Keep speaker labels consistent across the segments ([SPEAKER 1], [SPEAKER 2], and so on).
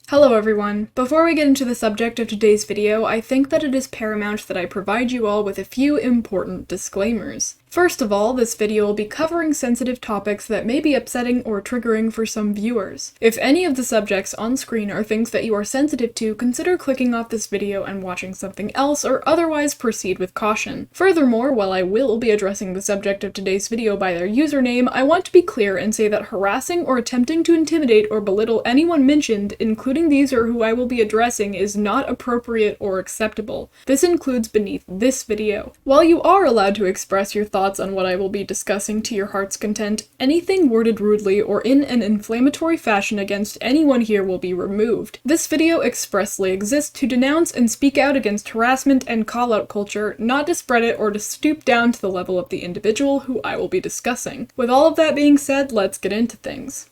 [SPEAKER 1] Hello everyone! Before we get into the subject of today's video, I think that it is paramount that I provide you all with a few important disclaimers. First of all, this video will be covering sensitive topics that may be upsetting or triggering for some viewers. If any of the subjects on screen are things that you are sensitive to, consider clicking off this video and watching something else, or otherwise proceed with caution. Furthermore, while I will be addressing the subject of today's video by their username, I want to be clear and say that harassing or attempting to intimidate or belittle anyone mentioned, including the user who I will be addressing, is not appropriate or acceptable. This includes beneath this video. While you are allowed to express your thoughts on what I will be discussing to your heart's content, anything worded rudely or in an inflammatory fashion against anyone here will be removed. This video expressly exists to denounce and speak out against harassment and call-out culture, not to spread it or to stoop down to the level of the individual who I will be discussing. With all of that being said, let's get into things.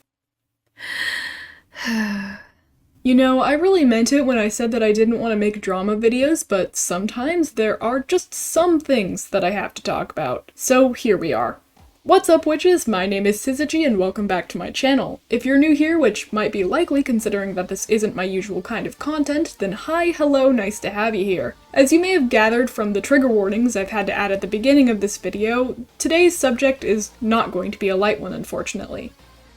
[SPEAKER 1] You know, I really meant it when I said that I didn't want to make drama videos, but sometimes there are just some things that I have to talk about. So here we are. What's up, witches? My name is Cyliia and welcome back to my channel. If you're new here, which might be likely considering that this isn't my usual kind of content, then hi, hello, nice to have you here. As you may have gathered from the trigger warnings I've had to add at the beginning of this video, today's subject is not going to be a light one, unfortunately.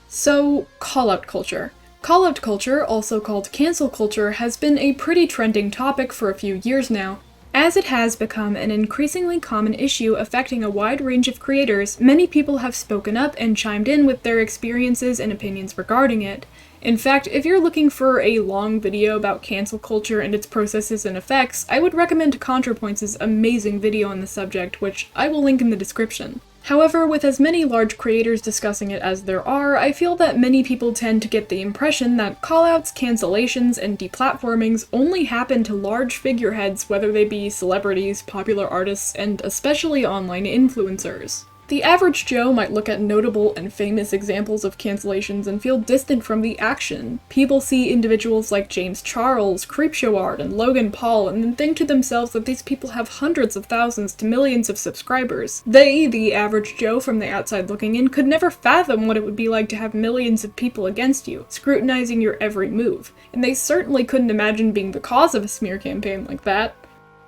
[SPEAKER 1] So, call-out culture. Call-out culture, also called cancel culture, has been a pretty trending topic for a few years now. As it has become an increasingly common issue affecting a wide range of creators, many people have spoken up and chimed in with their experiences and opinions regarding it. In fact, if you're looking for a long video about cancel culture and its processes and effects, I would recommend ContraPoints' amazing video on the subject, which I will link in the description. However, with as many large creators discussing it as there are, I feel that many people tend to get the impression that callouts, cancellations, and deplatformings only happen to large figureheads, whether they be celebrities, popular artists, and especially online influencers. The average Joe might look at notable and famous examples of cancellations and feel distant from the action. People see individuals like James Charles, Creepshow and Logan Paul and then think to themselves that these people have hundreds of thousands to millions of subscribers. They, the average Joe from the outside looking in, could never fathom what it would be like to have millions of people against you, scrutinizing your every move. And they certainly couldn't imagine being the cause of a smear campaign like that.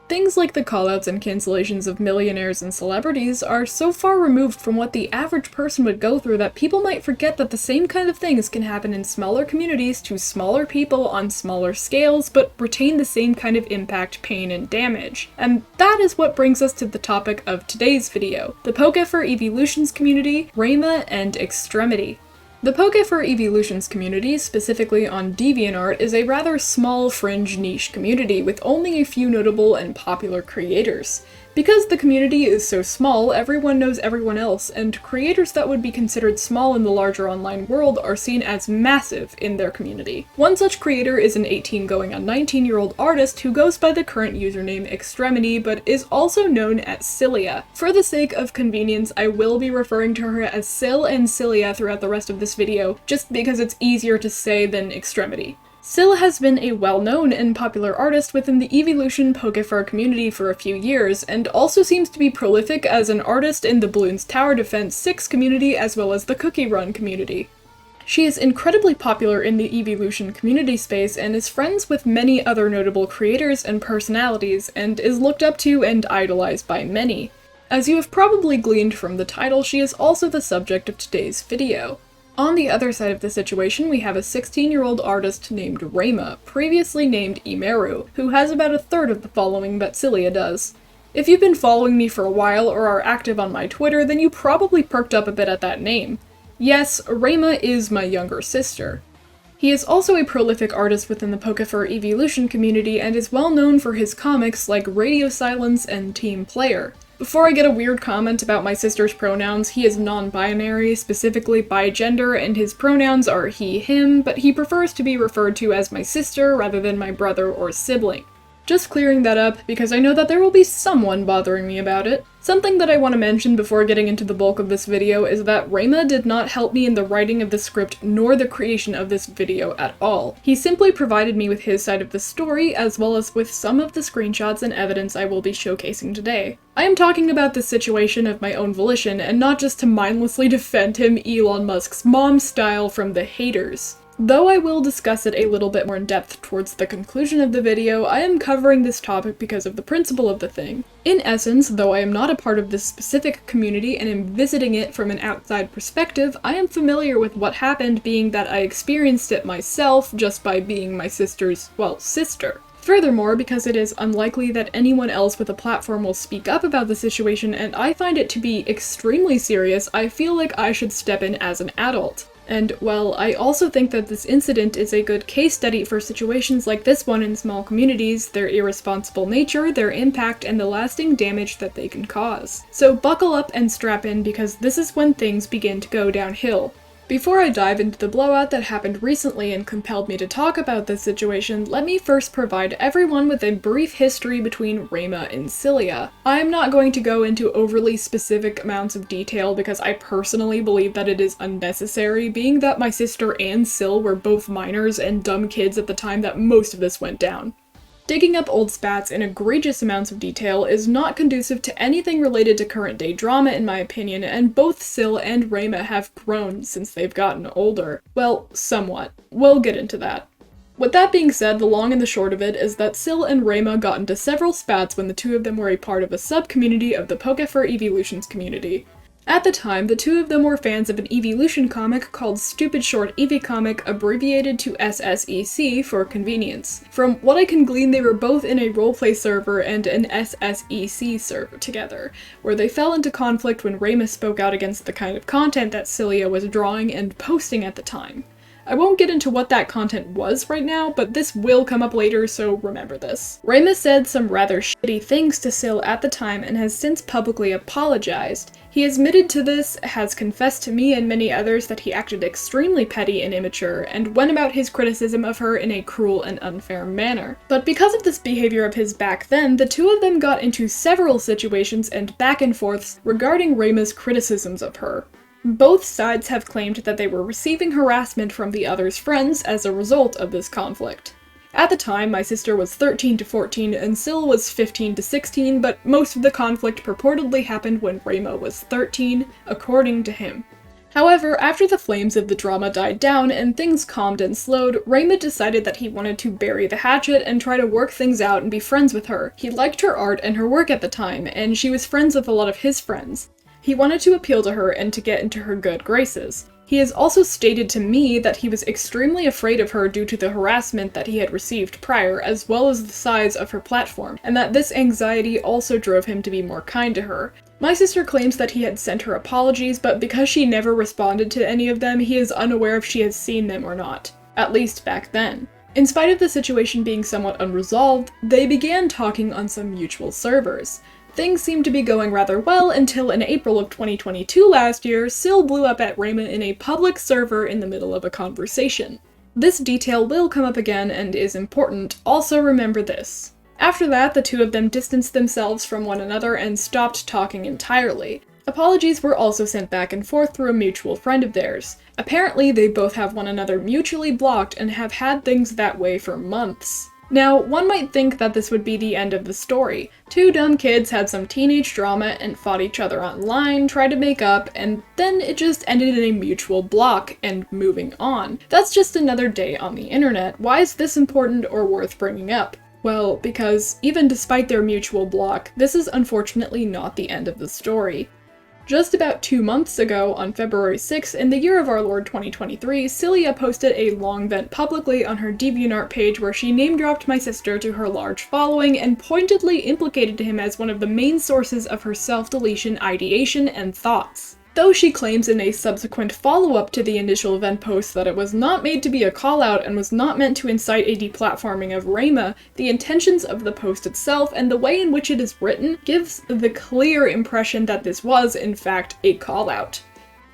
[SPEAKER 1] Things like the callouts and cancellations of millionaires and celebrities are so far removed from what the average person would go through that people might forget that the same kind of things can happen in smaller communities to smaller people on smaller scales, but retain the same kind of impact, pain, and damage. And that is what brings us to the topic of today's video, the Poke4 Evolutions community, Rheima, and Xtremityy. The Poke4 Evolutions community, specifically on DeviantArt, is a rather small fringe niche community with only a few notable and popular creators. Because the community is so small, everyone knows everyone else, and creators that would be considered small in the larger online world are seen as massive in their community. One such creator is an 18 going on 19-year-old artist who goes by the current username Xtremityy, but is also known as Cyliia. For the sake of convenience, I will be referring to her as Cyl and Cyliia throughout the rest of this video, just because it's easier to say than Xtremityy. Cyl has been a well-known and popular artist within the Evolution Poke4 community for a few years, and also seems to be prolific as an artist in the Bloons Tower Defense 6 community as well as the Cookie Run community. She is incredibly popular in the Evolution community space and is friends with many other notable creators and personalities, and is looked up to and idolized by many. As you have probably gleaned from the title, she is also the subject of today's video. On the other side of the situation, we have a 16-year-old artist named Rheima, previously named Imeru, who has about a third of the following that Cyliia does. If you've been following me for a while or are active on my Twitter, then you probably perked up a bit at that name. Yes, Rheima is my younger sister. He is also a prolific artist within the Poke4 Evolution community and is well known for his comics like Radio Silence and Team Player. Before I get a weird comment about my sister's pronouns, he is non-binary, specifically bigender, and his pronouns are he, him, but he prefers to be referred to as my sister rather than my brother or sibling. Just clearing that up, because I know that there will be someone bothering me about it. Something that I want to mention before getting into the bulk of this video is that Rheima did not help me in the writing of the script nor the creation of this video at all. He simply provided me with his side of the story, as well as with some of the screenshots and evidence I will be showcasing today. I am talking about this situation of my own volition, and not just to mindlessly defend him Elon Musk's mom style from the haters. Though I will discuss it a little bit more in depth towards the conclusion of the video, I am covering this topic because of the principle of the thing. In essence, though I am not a part of this specific community and am visiting it from an outside perspective, I am familiar with what happened, being that I experienced it myself just by being my sister's, well, sister. Furthermore, because it is unlikely that anyone else with a platform will speak up about the situation and I find it to be extremely serious, I feel like I should step in as an adult. And while I also think that this incident is a good case study for situations like this one in small communities, their irresponsible nature, their impact, and the lasting damage that they can cause. So buckle up and strap in because this is when things begin to go downhill. Before I dive into the blowout that happened recently and compelled me to talk about this situation, let me first provide everyone with a brief history between Rheima and Cyliia. I am not going to go into overly specific amounts of detail because I personally believe that it is unnecessary, being that my sister and Cyl were both minors and dumb kids at the time that most of this went down. Digging up old spats in egregious amounts of detail is not conducive to anything related to current day drama in my opinion, and both Cyl and Rheima have grown since they've gotten older. Well, somewhat. We'll get into that. With that being said, the long and the short of it is that Cyl and Rheima got into several spats when the two of them were a part of a sub-community of the Pokefer Evolutions community. At the time, the two of them were fans of an evolution comic called Stupid Short Eevee Comic, abbreviated to SSEC for convenience. From what I can glean, they were both in a roleplay server and an SSEC server together, where they fell into conflict when Rheima spoke out against the kind of content that Cyliia was drawing and posting at the time. I won't get into what that content was right now, but this will come up later, so remember this. Rheima said some rather shitty things to Cyl at the time and has since publicly apologized. He admitted to this, has confessed to me and many others that he acted extremely petty and immature, and went about his criticism of her in a cruel and unfair manner. But because of this behavior of his back then, the two of them got into several situations and back and forths regarding Rheima's criticisms of her. Both sides have claimed that they were receiving harassment from the other's friends as a result of this conflict. At the time, my sister was 13 to 14 and Cyl was 15 to 16, but most of the conflict purportedly happened when Rheima was 13, according to him. However, after the flames of the drama died down and things calmed and slowed, Rheima decided that he wanted to bury the hatchet and try to work things out and be friends with her. He liked her art and her work at the time, and she was friends with a lot of his friends. He wanted to appeal to her and to get into her good graces. He has also stated to me that he was extremely afraid of her due to the harassment that he had received prior, as well as the size of her platform, and that this anxiety also drove him to be more kind to her. My sister claims that he had sent her apologies, but because she never responded to any of them, he is unaware if she has seen them or not. At least back then. In spite of the situation being somewhat unresolved, they began talking on some mutual servers. Things seemed to be going rather well until in April of 2022 last year, Cyl blew up at Rheima in a public server in the middle of a conversation. This detail will come up again and is important, also remember this. After that, the two of them distanced themselves from one another and stopped talking entirely. Apologies were also sent back and forth through a mutual friend of theirs. Apparently, they both have one another mutually blocked and have had things that way for months. Now, one might think that this would be the end of the story. Two dumb kids had some teenage drama and fought each other online, tried to make up, and then it just ended in a mutual block and moving on. That's just another day on the internet. Why is this important or worth bringing up? Well, because even despite their mutual block, this is unfortunately not the end of the story. Just about 2 months ago, on February 6th, in the year of our Lord 2023, Cyliia posted a long vent publicly on her DeviantArt page where she name-dropped my sister to her large following and pointedly implicated him as one of the main sources of her self-deletion ideation and thoughts. Though she claims in a subsequent follow-up to the initial event post that it was not made to be a call-out and was not meant to incite a deplatforming of Rheima, the intentions of the post itself and the way in which it is written gives the clear impression that this was, in fact, a call-out.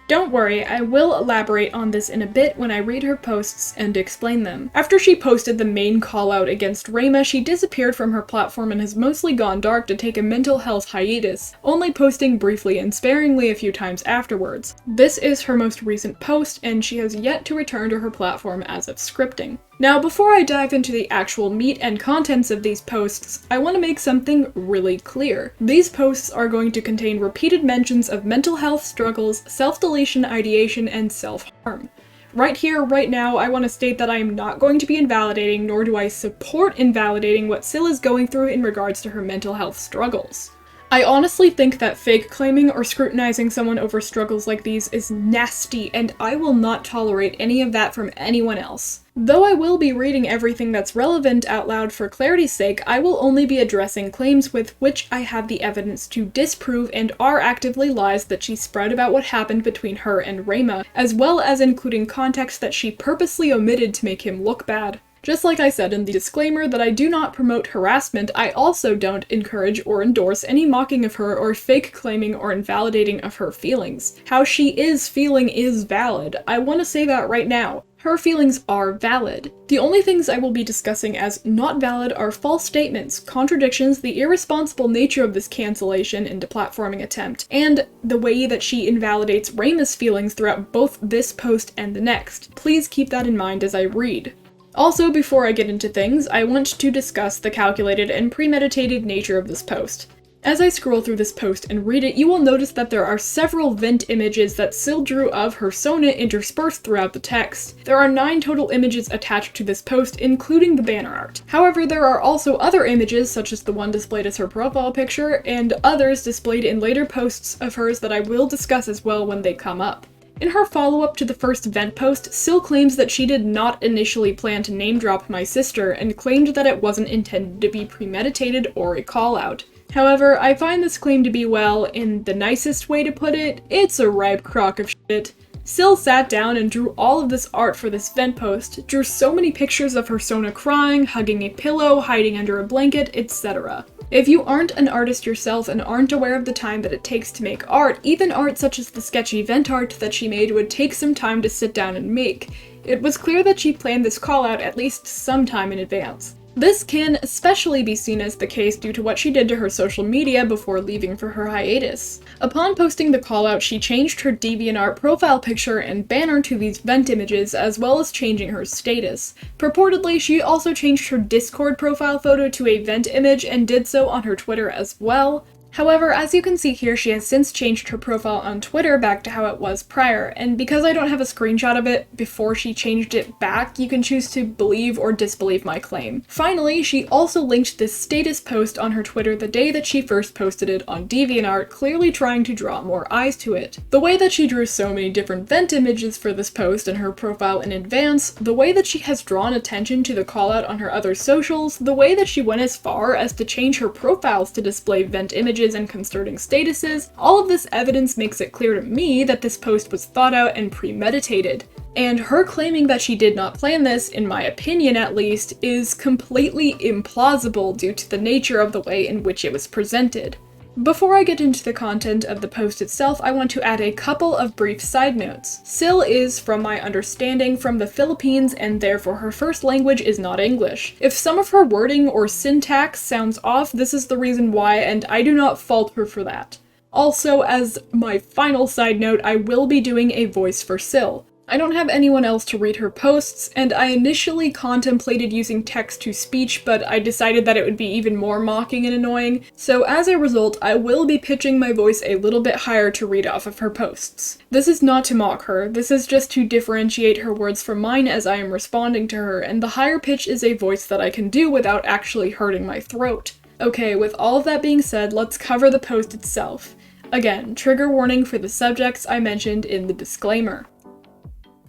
[SPEAKER 1] Don't worry, I will elaborate on this in a bit when I read her posts and explain them. After she posted the main call-out against Rheima, she disappeared from her platform and has mostly gone dark to take a mental health hiatus, only posting briefly and sparingly a few times afterwards. This is her most recent post, and she has yet to return to her platform as of scripting. Now, before I dive into the actual meat and contents of these posts, I want to make something really clear. These posts are going to contain repeated mentions of mental health struggles, self-deletion ideation, and self-harm. Right here, right now, I want to state that I am not going to be invalidating, nor do I support invalidating what Cyl is going through in regards to her mental health struggles. I honestly think that fake claiming or scrutinizing someone over struggles like these is nasty, and I will not tolerate any of that from anyone else. Though I will be reading everything that's relevant out loud for clarity's sake, I will only be addressing claims with which I have the evidence to disprove and are actively lies that she spread about what happened between her and Rheima, as well as including context that she purposely omitted to make him look bad. Just like I said in the disclaimer that I do not promote harassment, I also don't encourage or endorse any mocking of her or fake claiming or invalidating of her feelings. How she is feeling is valid. I want to say that right now. Her feelings are valid. The only things I will be discussing as not valid are false statements, contradictions, the irresponsible nature of this cancellation and deplatforming attempt, and the way that she invalidates Rheima's feelings throughout both this post and the next. Please keep that in mind as I read. Also, before I get into things, I want to discuss the calculated and premeditated nature of this post. As I scroll through this post and read it, you will notice that there are several vent images that Cyl drew of her Sona interspersed throughout the text. There are 9 total images attached to this post, including the banner art. However, there are also other images, such as the one displayed as her profile picture, and others displayed in later posts of hers that I will discuss as well when they come up. In her follow-up to the first vent post, Cyl claims that she did not initially plan to name-drop my sister, and claimed that it wasn't intended to be premeditated or a call-out. However, I find this claim to be, well, in the nicest way to put it, it's a ripe crock of shit. Cyl sat down and drew all of this art for this vent post, drew so many pictures of her Sona crying, hugging a pillow, hiding under a blanket, etc. If you aren't an artist yourself and aren't aware of the time that it takes to make art, even art such as the sketchy vent art that she made would take some time to sit down and make. It was clear that she planned this call out at least some time in advance. This can especially be seen as the case due to what she did to her social media before leaving for her hiatus. Upon posting the callout, she changed her DeviantArt profile picture and banner to these vent images, as well as changing her status. Purportedly, she also changed her Discord profile photo to a vent image and did so on her Twitter as well. However, as you can see here, she has since changed her profile on Twitter back to how it was prior, and because I don't have a screenshot of it before she changed it back, you can choose to believe or disbelieve my claim. Finally, she also linked this status post on her Twitter the day that she first posted it on DeviantArt, clearly trying to draw more eyes to it. The way that she drew so many different vent images for this post and her profile in advance, the way that she has drawn attention to the callout on her other socials, the way that she went as far as to change her profiles to display vent images and concerning statuses, all of this evidence makes it clear to me that this post was thought out and premeditated. And her claiming that she did not plan this, in my opinion at least, is completely implausible due to the nature of the way in which it was presented. Before I get into the content of the post itself, I want to add a couple of brief side notes. Cyl is, from my understanding, from the Philippines, and therefore her first language is not English. If some of her wording or syntax sounds off, this is the reason why, and I do not fault her for that. Also, as my final side note, I will be doing a voice for Cyl. I don't have anyone else to read her posts, and I initially contemplated using text-to-speech, but I decided that it would be even more mocking and annoying, so as a result, I will be pitching my voice a little bit higher to read off of her posts. This is not to mock her, this is just to differentiate her words from mine as I am responding to her, and the higher pitch is a voice that I can do without actually hurting my throat. Okay, with all of that being said, let's cover the post itself. Again, trigger warning for the subjects I mentioned in the disclaimer.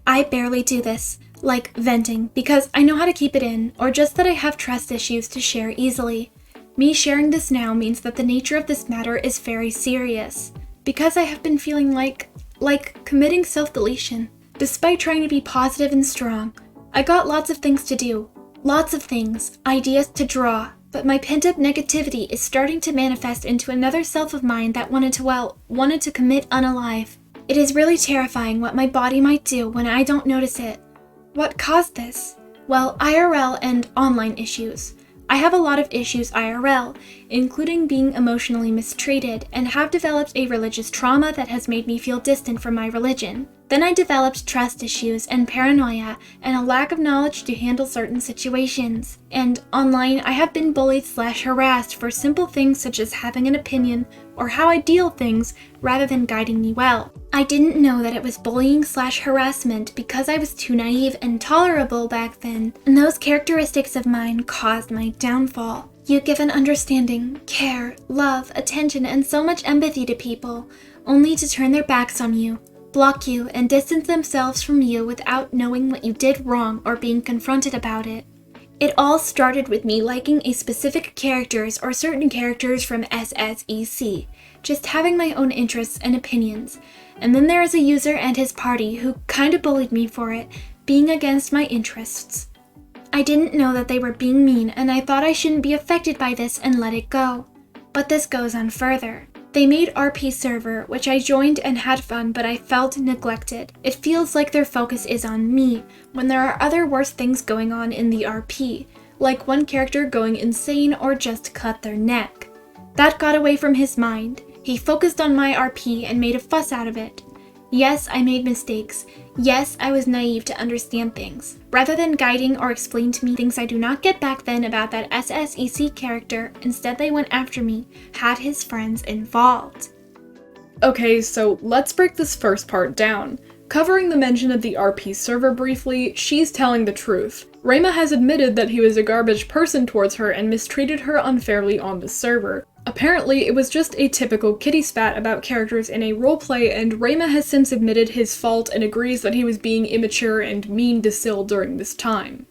[SPEAKER 2] I barely do this, like venting, because I know how to keep it in, or just that I have trust issues to share easily. Me sharing this now means that the nature of this matter is very serious, because I have been feeling like committing self-deletion. Despite trying to be positive and strong, I got lots of things to do. Lots of things, ideas to draw, but my pent-up negativity is starting to manifest into another self of mine that wanted to commit unalive. It is really terrifying what my body might do when I don't notice it. What caused this? Well, IRL and online issues. I have a lot of issues IRL, including being emotionally mistreated, and have developed a religious trauma that has made me feel distant from my religion. Then I developed trust issues and paranoia and a lack of knowledge to handle certain situations. And online, I have been bullied/harassed for simple things such as having an opinion, or how I deal things rather than guiding me well. I didn't know that it was bullying/harassment because I was too naive and tolerable back then, and those characteristics of mine caused my downfall. You give an understanding, care, love, attention, and so much empathy to people, only to turn their backs on you, block you, and distance themselves from you without knowing what you did wrong or being confronted about it. It all started with me liking a specific characters or certain characters from SSEC, just having my own interests and opinions, and then there is a user and his party who kinda bullied me for it, being against my interests. I didn't know that they were being mean, and I thought I shouldn't be affected by this and let it go. But this goes on further. They made RP server, which I joined and had fun, but I felt neglected. It feels like their focus is on me, when there are other worse things going on in the RP, like one character going insane or just cut their neck. That got away from his mind. He focused on my RP and made a fuss out of it. Yes, I made mistakes. Yes, I was naive to understand things. Rather than guiding or explain to me things I do not get back then about that SSEC character, instead they went after me, had his friends involved.
[SPEAKER 1] Okay, so let's break this first part down. Covering the mention of the RP server briefly, she's telling the truth. Rheima has admitted that he was a garbage person towards her and mistreated her unfairly on the server. Apparently, it was just a typical kitty spat about characters in a roleplay, and Rheima has since admitted his fault and agrees that he was being immature and mean to Cyl during this time.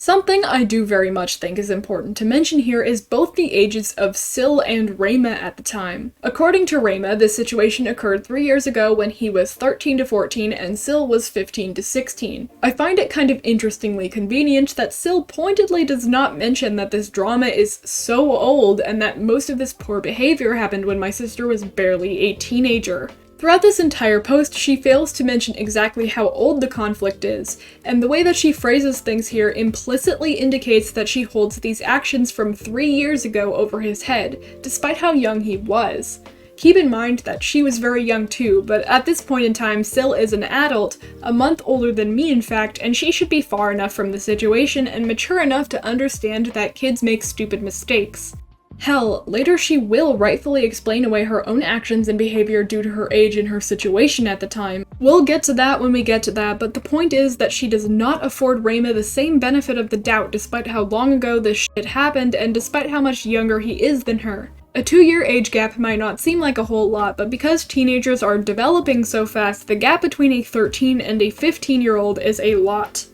[SPEAKER 1] Something I do very much think is important to mention here is both the ages of Cyl and Rheima at the time. According to Rheima, this situation occurred 3 years ago when he was 13 to 14 and Cyl was 15 to 16. I find it kind of interestingly convenient that Cyl pointedly does not mention that this drama is so old and that most of this poor behavior happened when my sister was barely a teenager. Throughout this entire post, she fails to mention exactly how old the conflict is, and the way that she phrases things here implicitly indicates that she holds these actions from 3 years ago over his head, despite how young he was. Keep in mind that she was very young too, but at this point in time, Cyl is an adult, a month older than me in fact, and she should be far enough from the situation and mature enough to understand that kids make stupid mistakes. Hell, later she will rightfully explain away her own actions and behavior due to her age and her situation at the time. We'll get to that when we get to that, but the point is that she does not afford Rheima the same benefit of the doubt despite how long ago this shit happened and despite how much younger he is than her. A 2-year age gap might not seem like a whole lot, but because teenagers are developing so fast, the gap between a 13 and a 15-year-old is a lot.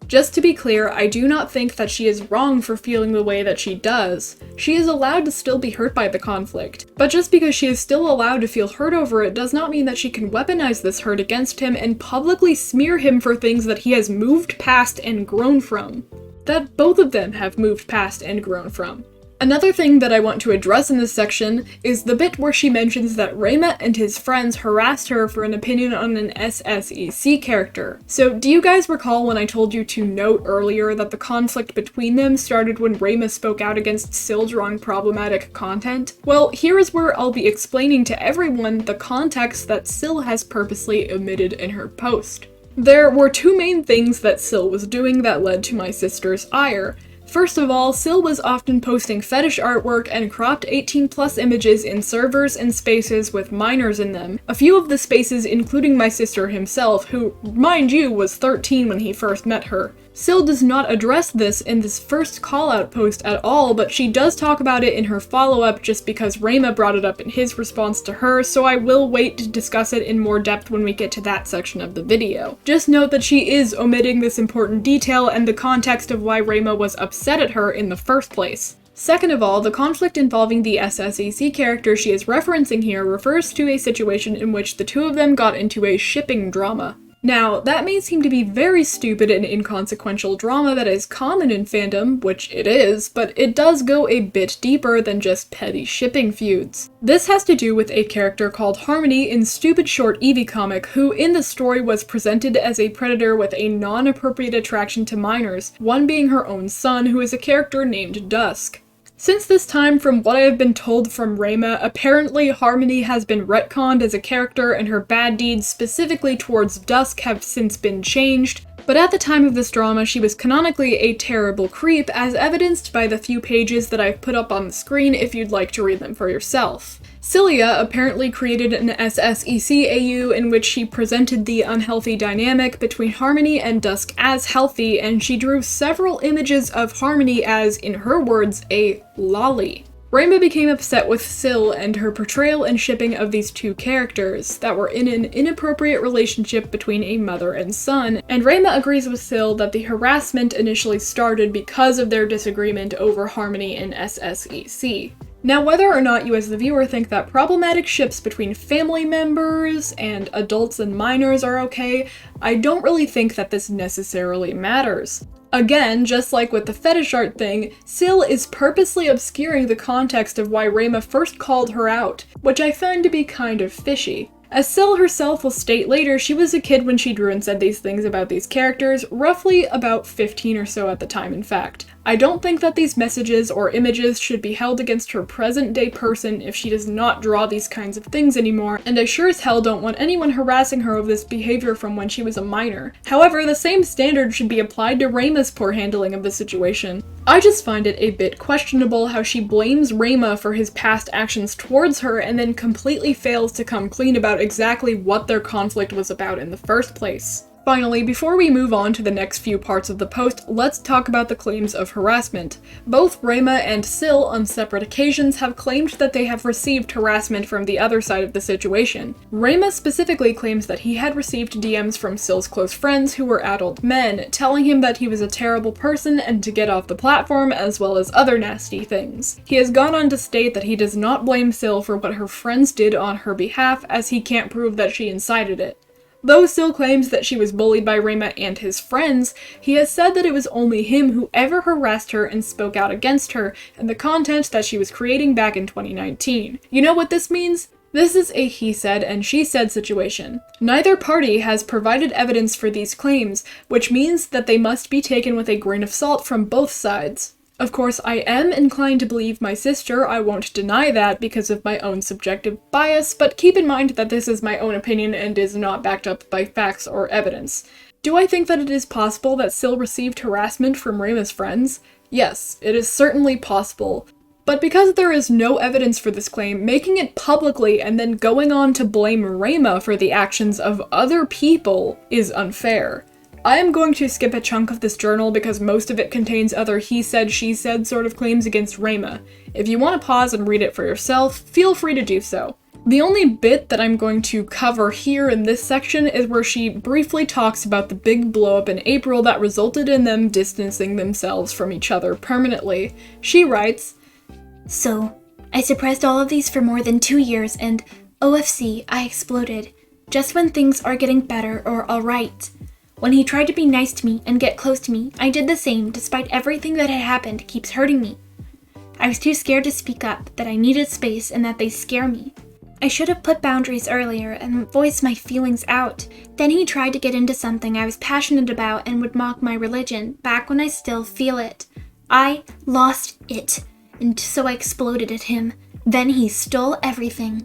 [SPEAKER 1] Just to be clear, I do not think that she is wrong for feeling the way that she does. She is allowed to still be hurt by the conflict, but just because she is still allowed to feel hurt over it does not mean that she can weaponize this hurt against him and publicly smear him for things that he has moved past and grown from. That both of them have moved past and grown from. Another thing that I want to address in this section is the bit where she mentions that Rheima and his friends harassed her for an opinion on an SSEC character. So do you guys recall when I told you to note earlier that the conflict between them started when Rheima spoke out against Cyl drawing problematic content? Well, here is where I'll be explaining to everyone the context that Cyl has purposely omitted in her post. There were two main things that Cyl was doing that led to my sister's ire. First of all, Cyl was often posting fetish artwork and cropped 18+ images in servers and spaces with minors in them. A few of the spaces including my sister himself, who, mind you, was 13 when he first met her. Cyl does not address this in this first callout post at all, but she does talk about it in her follow-up just because Rheima brought it up in his response to her, so I will wait to discuss it in more depth when we get to that section of the video. Just note that she is omitting this important detail and the context of why Rheima was upset at her in the first place. Second of all, the conflict involving the SSEC character she is referencing here refers to a situation in which the two of them got into a shipping drama. Now, that may seem to be very stupid and inconsequential drama that is common in fandom, which it is, but it does go a bit deeper than just petty shipping feuds. This has to do with a character called Harmony in Stupid Short Eevee comic, who in the story was presented as a predator with a non-appropriate attraction to minors, one being her own son, who is a character named Dusk. Since this time, from what I have been told from Rheima, apparently Harmony has been retconned as a character and her bad deeds specifically towards Dusk have since been changed, but at the time of this drama she was canonically a terrible creep, as evidenced by the few pages that I've put up on the screen if you'd like to read them for yourself. Cyliia apparently created an SSEC AU in which she presented the unhealthy dynamic between Harmony and Dusk as healthy, and she drew several images of Harmony as, in her words, a lolly. Rheima became upset with Cyl and her portrayal and shipping of these two characters that were in an inappropriate relationship between a mother and son, and Rheima agrees with Cyl that the harassment initially started because of their disagreement over Harmony and SSEC. Now, whether or not you as the viewer think that problematic ships between family members and adults and minors are okay, I don't really think that this necessarily matters. Again, just like with the fetish art thing, Cyl is purposely obscuring the context of why Rheima first called her out, which I find to be kind of fishy. As Cyl herself will state later, she was a kid when she drew and said these things about these characters, roughly about 15 or so at the time, in fact. I don't think that these messages or images should be held against her present-day person if she does not draw these kinds of things anymore, and I sure as hell don't want anyone harassing her of this behavior from when she was a minor. However, the same standard should be applied to Rheima's poor handling of the situation. I just find it a bit questionable how she blames Rheima for his past actions towards her and then completely fails to come clean about exactly what their conflict was about in the first place. Finally, before we move on to the next few parts of the post, let's talk about the claims of harassment. Both Rheima and Cyl, on separate occasions, have claimed that they have received harassment from the other side of the situation. Rheima specifically claims that he had received DMs from Cyl's close friends who were adult men, telling him that he was a terrible person and to get off the platform, as well as other nasty things. He has gone on to state that he does not blame Cyl for what her friends did on her behalf, as he can't prove that she incited it. Though Cyl claims that she was bullied by Rheima and his friends, he has said that it was only him who ever harassed her and spoke out against her and the content that she was creating back in 2019. You know what this means? This is a he said and she said situation. Neither party has provided evidence for these claims, which means that they must be taken with a grain of salt from both sides. Of course, I am inclined to believe my sister. I won't deny that because of my own subjective bias, but keep in mind that this is my own opinion and is not backed up by facts or evidence. Do I think that it is possible that Cyl received harassment from Rheima's friends? Yes, it is certainly possible. But because there is no evidence for this claim, making it publicly and then going on to blame Rheima for the actions of other people is unfair. I am going to skip a chunk of this journal because most of it contains other he said, she said sort of claims against Rheima. If you want to pause and read it for yourself, feel free to do so. The only bit that I'm going to cover here in this section is where she briefly talks about the big blow-up in April that resulted in them distancing themselves from each other permanently. She writes,
[SPEAKER 2] "So, I suppressed all of these for more than 2 years and, OFC, I exploded. Just when things are getting better or alright. When he tried to be nice to me and get close to me, I did the same despite everything that had happened keeps hurting me. I was too scared to speak up, that I needed space and that they scare me. I should have put boundaries earlier and voiced my feelings out. Then he tried to get into something I was passionate about and would mock my religion, back when I still feel it. I lost it, and so I exploded at him. Then he stole everything."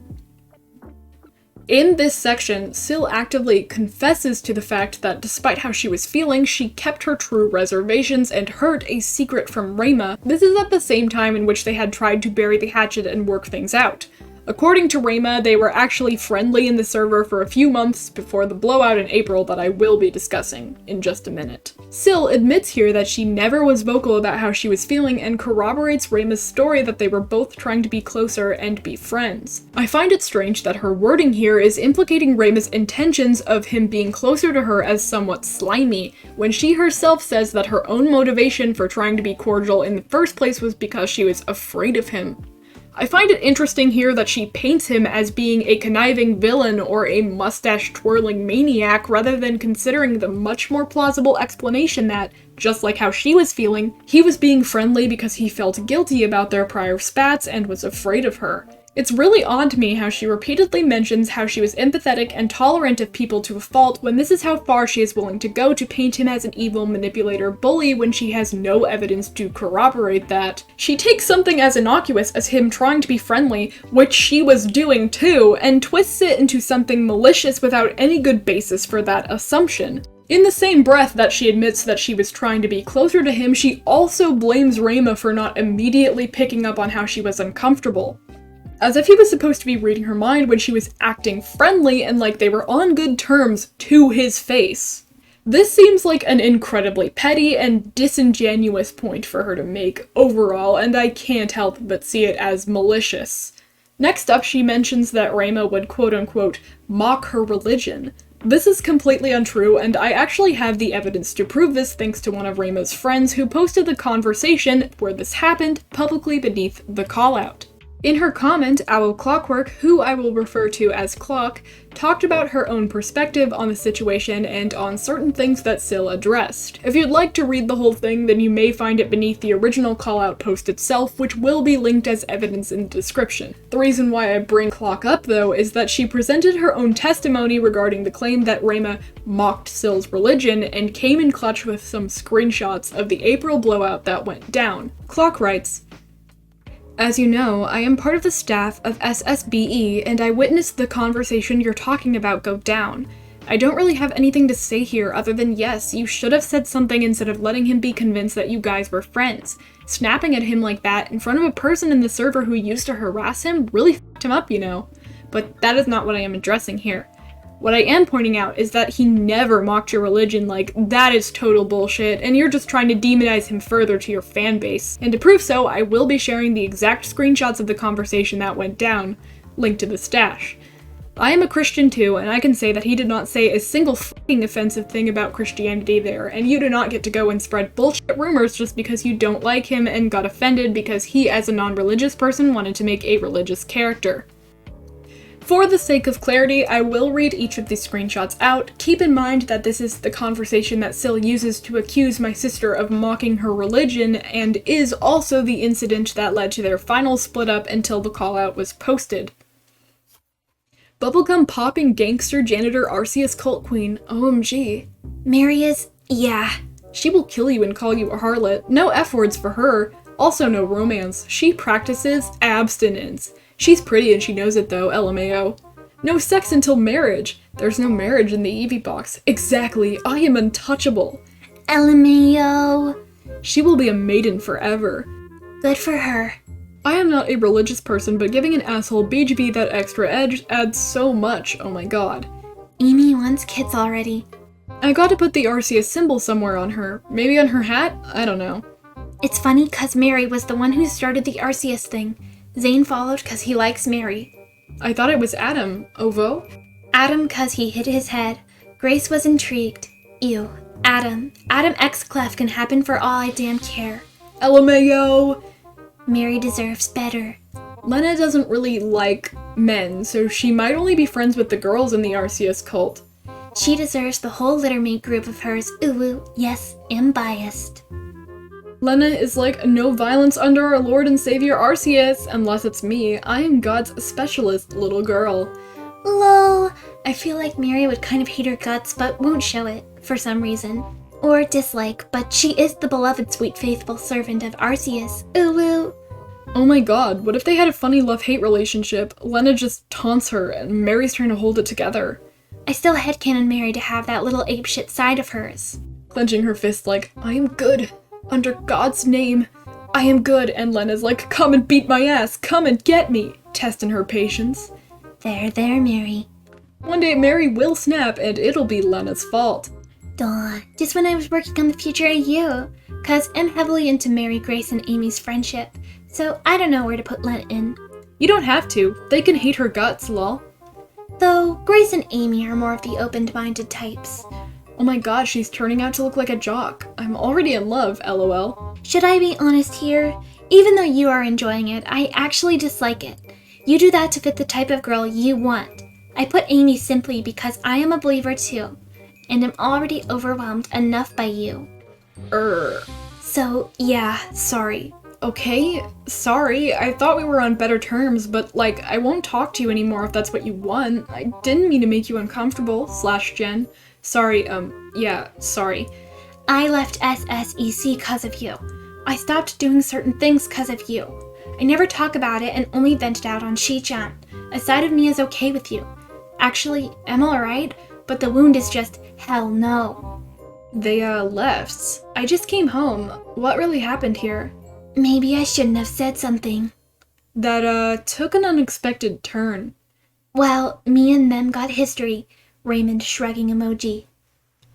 [SPEAKER 1] In this section, Cyl actively confesses to the fact that despite how she was feeling, she kept her true reservations and heard a secret from Rheima. This is at the same time in which they had tried to bury the hatchet and work things out. According to Rheima, they were actually friendly in the server for a few months before the blowout in April that I will be discussing in just a minute. Cyl admits here that she never was vocal about how she was feeling and corroborates Rheima's story that they were both trying to be closer and be friends. I find it strange that her wording here is implicating Rheima's intentions of him being closer to her as somewhat slimy, when she herself says that her own motivation for trying to be cordial in the first place was because she was afraid of him. I find it interesting here that she paints him as being a conniving villain or a mustache-twirling maniac rather than considering the much more plausible explanation that, just like how she was feeling, he was being friendly because he felt guilty about their prior spats and was afraid of her. It's really odd to me how she repeatedly mentions how she was empathetic and tolerant of people to a fault when this is how far she is willing to go to paint him as an evil manipulator bully when she has no evidence to corroborate that. She takes something as innocuous as him trying to be friendly, which she was doing too, and twists it into something malicious without any good basis for that assumption. In the same breath that she admits that she was trying to be closer to him, she also blames Rheima for not immediately picking up on how she was uncomfortable. As if he was supposed to be reading her mind when she was acting friendly and like they were on good terms to his face. This seems like an incredibly petty and disingenuous point for her to make overall, and I can't help but see it as malicious. Next up, she mentions that Rheima would quote-unquote mock her religion. This is completely untrue, and I actually have the evidence to prove this thanks to one of Rheima's friends who posted the conversation where this happened publicly beneath the callout. In her comment, Owl Clockwork, who I will refer to as Clock, talked about her own perspective on the situation and on certain things that Syl addressed. If you'd like to read the whole thing, then you may find it beneath the original callout post itself, which will be linked as evidence in the description. The reason why I bring Clock up, though, is that she presented her own testimony regarding the claim that Rheima mocked Syl's religion and came in clutch with some screenshots of the April blowout that went down. Clock writes, "As you know, I am part of the staff of SSBE, and I witnessed the conversation you're talking about go down. I don't really have anything to say here other than yes, you should have said something instead of letting him be convinced that you guys were friends. Snapping at him like that in front of a person in the server who used to harass him really f***ed him up, you know. But that is not what I am addressing here. What I am pointing out is that he never mocked your religion, like, that is total bullshit, and you're just trying to demonize him further to your fan base. And to prove so, I will be sharing the exact screenshots of the conversation that went down, linked to the stash. I am a Christian too, and I can say that he did not say a single f***ing offensive thing about Christianity there, and you do not get to go and spread bullshit rumors just because you don't like him and got offended because he, as a non-religious person, wanted to make a religious character." For the sake of clarity, I will read each of these screenshots out. Keep in mind that this is the conversation that Syl uses to accuse my sister of mocking her religion, and is also the incident that led to their final split up until the callout was posted. Bubblegum popping gangster janitor Arceus cult queen, OMG.
[SPEAKER 2] Mary is, yeah.
[SPEAKER 1] She will kill you and call you a harlot. No F words for her. Also no romance. She practices abstinence. She's pretty and she knows it though, LMAO. No sex until marriage. There's no marriage in the Eevee box. Exactly, I am untouchable.
[SPEAKER 2] LMAO.
[SPEAKER 1] She will be a maiden forever.
[SPEAKER 2] Good for her.
[SPEAKER 1] I am not a religious person, but giving an asshole BGB that extra edge adds so much, oh my god.
[SPEAKER 2] Amy wants kids already.
[SPEAKER 1] I got to put the Arceus symbol somewhere on her. Maybe on her hat? I don't know.
[SPEAKER 2] It's funny cause Mary was the one who started the Arceus thing. Zane followed cause he likes Mary.
[SPEAKER 1] I thought it was Adam. Ovo?
[SPEAKER 2] Adam cause he hit his head. Grace was intrigued. Ew. Adam. Adam X Clef can happen for all I damn care.
[SPEAKER 1] LMAO!
[SPEAKER 2] Mary deserves better.
[SPEAKER 1] Lena doesn't really like men, so she might only be friends with the girls in the Arceus cult.
[SPEAKER 2] She deserves the whole littermate group of hers. Ooh, yes, am biased.
[SPEAKER 1] Lena is like, no violence under our Lord and Savior Arceus, unless it's me. I am God's specialist, little girl.
[SPEAKER 2] Lol. I feel like Mary would kind of hate her guts, but won't show it, for some reason. Or dislike, but she is the beloved sweet faithful servant of Arceus. Ooh.
[SPEAKER 1] Oh my god, what if they had a funny love-hate relationship? Lena just taunts her, and Mary's trying to hold it together.
[SPEAKER 2] I still headcanon Mary to have that little apeshit side of hers.
[SPEAKER 1] Clenching her fist like, I am good. Under God's name, I am good, and Lena's like, come and beat my ass, come and get me, testing her patience.
[SPEAKER 2] There, Mary.
[SPEAKER 1] One day Mary will snap, and it'll be Lena's fault.
[SPEAKER 2] Duh, just when I was working on the future of you. Cause I'm heavily into Mary, Grace, and Amy's friendship, so I don't know where to put Lena in.
[SPEAKER 1] You don't have to, they can hate her guts, lol.
[SPEAKER 2] Though, Grace and Amy are more of the open-minded types.
[SPEAKER 1] Oh my god, she's turning out to look like a jock. I'm already in love, lol.
[SPEAKER 2] Should I be honest here? Even though you are enjoying it, I actually dislike it. You do that to fit the type of girl you want. I put Amy simply because I am a believer too, and am already overwhelmed enough by you. So, yeah, sorry.
[SPEAKER 1] Okay, sorry, I thought we were on better terms, but like, I won't talk to you anymore if that's what you want. I didn't mean to make you uncomfortable, /Jen. Sorry, yeah, sorry.
[SPEAKER 2] I left SSEC cause of you. I stopped doing certain things cause of you. I never talk about it and only vented out on Shi-chan. A side of me is okay with you. Actually, I'm alright, but the wound is just hell no.
[SPEAKER 1] They, left. I just came home. What really happened here?
[SPEAKER 2] Maybe I shouldn't have said something.
[SPEAKER 1] that took an unexpected turn.
[SPEAKER 2] Well, me and them got history. Raymond shrugging emoji.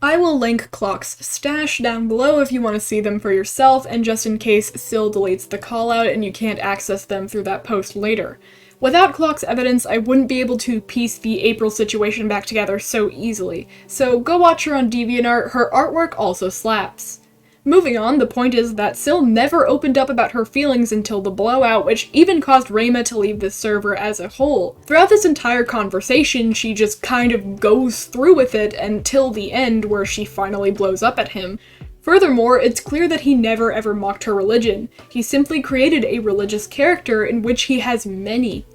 [SPEAKER 1] I will link Clock's stash down below if you want to see them for yourself, and just in case Cyl deletes the callout and you can't access them through that post later. Without Clock's evidence, I wouldn't be able to piece the April situation back together so easily, so go watch her on DeviantArt, her artwork also slaps. Moving on, the point is that Cyl never opened up about her feelings until the blowout, which even caused Rheima to leave the server as a whole. Throughout this entire conversation, she just kind of goes through with it until the end, where she finally blows up at him. Furthermore, it's clear that he never ever mocked her religion. He simply created a religious character in which he has many.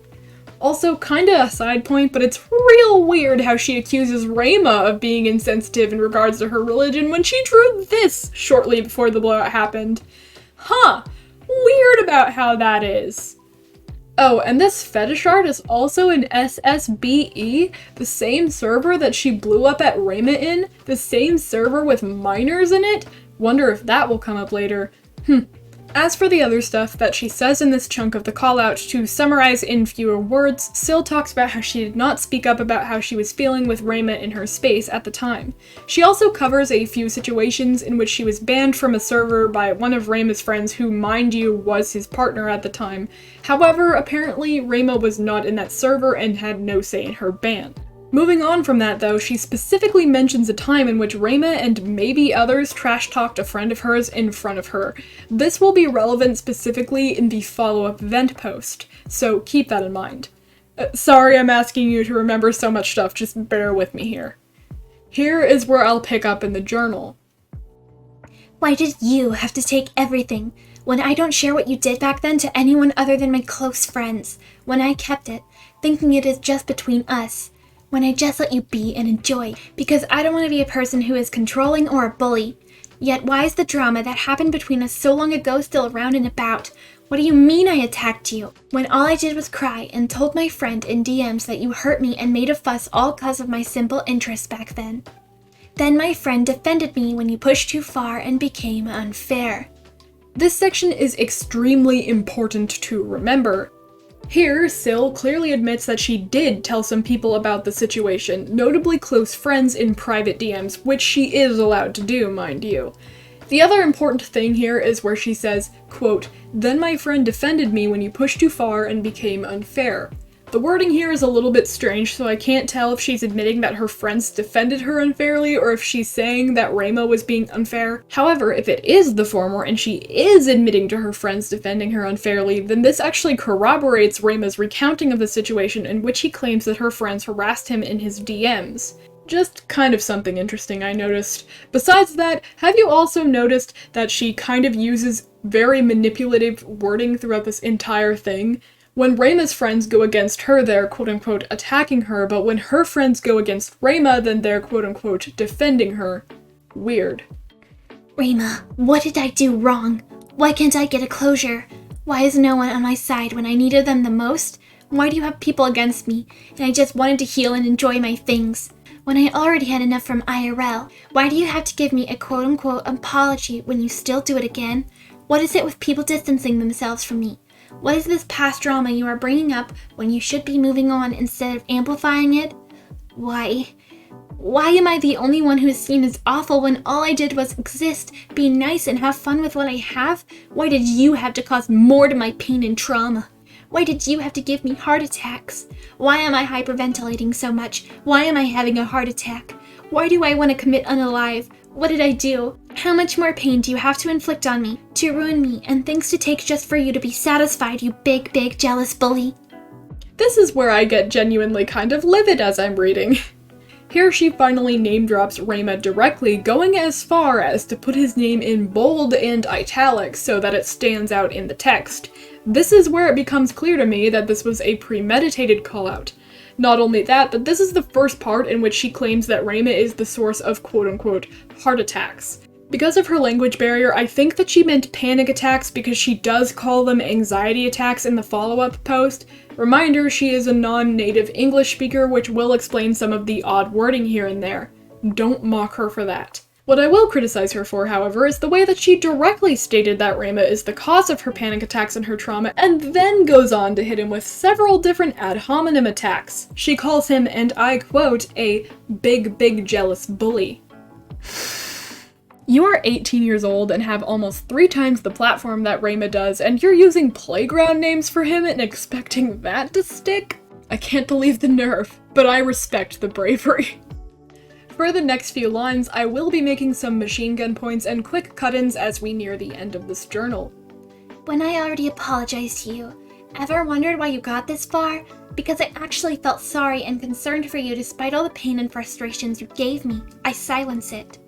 [SPEAKER 1] Also, kinda a side point, but it's real weird how she accuses Rheima of being insensitive in regards to her religion when she drew this shortly before the blowout happened. Huh, weird about how that is. Oh, and this fetish art is also in SSBE, the same server that she blew up at Rheima in, the same server with minors in it. Wonder if that will come up later. As for the other stuff that she says in this chunk of the callout, to summarize in fewer words, Cyl talks about how she did not speak up about how she was feeling with Rheima in her space at the time. She also covers a few situations in which she was banned from a server by one of Rheima's friends who, mind you, was his partner at the time. However, apparently Rheima was not in that server and had no say in her ban. Moving on from that though, she specifically mentions a time in which Rheima and maybe others trash-talked a friend of hers in front of her. This will be relevant specifically in the follow-up event post, so keep that in mind. Sorry I'm asking you to remember so much stuff, just bear with me here. Here is where I'll pick up in the journal.
[SPEAKER 2] Why did you have to take everything? When I don't share what you did back then to anyone other than my close friends. When I kept it, thinking it is just between us. When I just let you be and enjoy, because I don't want to be a person who is controlling or a bully. Yet why is the drama that happened between us so long ago still around and about? What do you mean I attacked you? When all I did was cry and told my friend in DMs that you hurt me and made a fuss all cause of my simple interests back then. Then my friend defended me when you pushed too far and became unfair.
[SPEAKER 1] This section is extremely important to remember. Here, Cyl clearly admits that she did tell some people about the situation, notably close friends in private DMs, which she is allowed to do, mind you. The other important thing here is where she says, quote, "Then my friend defended me when you pushed too far and became unfair." The wording here is a little bit strange, so I can't tell if she's admitting that her friends defended her unfairly or if she's saying that Rheima was being unfair. However, if it is the former and she is admitting to her friends defending her unfairly, then this actually corroborates Rheima's recounting of the situation in which he claims that her friends harassed him in his DMs. Just kind of something interesting I noticed. Besides that, have you also noticed that she kind of uses very manipulative wording throughout this entire thing? When Rheima's friends go against her, they're quote-unquote attacking her, but when her friends go against Rheima, then they're quote-unquote defending her. Weird.
[SPEAKER 2] Rheima, what did I do wrong? Why can't I get a closure? Why is no one on my side when I needed them the most? Why do you have people against me, and I just wanted to heal and enjoy my things? When I already had enough from IRL, why do you have to give me a quote-unquote apology when you still do it again? What is it with people distancing themselves from me? What is this past drama you are bringing up when you should be moving on instead of amplifying it? Why am I the only one who is seen as awful when all I did was exist, be nice, and have fun with what I have? Why did you have to cause more to my pain and trauma? Why did you have to give me heart attacks? Why am I hyperventilating so much? Why am I having a heart attack? Why do I want to commit unalive? What did I do? How much more pain do you have to inflict on me, to ruin me, and things to take just for you to be satisfied, you big, big, jealous bully?
[SPEAKER 1] This is where I get genuinely kind of livid as I'm reading. Here she finally name drops Rheima directly, going as far as to put his name in bold and italics so that it stands out in the text. This is where it becomes clear to me that this was a premeditated callout. Not only that, but this is the first part in which she claims that Rheima is the source of quote-unquote heart attacks. Because of her language barrier, I think that she meant panic attacks because she does call them anxiety attacks in the follow-up post. Reminder, she is a non-native English speaker, which will explain some of the odd wording here and there. Don't mock her for that. What I will criticize her for, however, is the way that she directly stated that Rheima is the cause of her panic attacks and her trauma, and then goes on to hit him with several different ad hominem attacks. She calls him, and I quote, a big jealous bully. You are 18 years old and have almost 3 times the platform that Rheima does, and you're using playground names for him and expecting that to stick? I can't believe the nerve, but I respect the bravery. For the next few lines, I will be making some machine gun points and quick cut-ins as we near the end of this journal.
[SPEAKER 2] When I already apologized to you, ever wondered why you got this far? Because I actually felt sorry and concerned for you despite all the pain and frustrations you gave me. I silence it.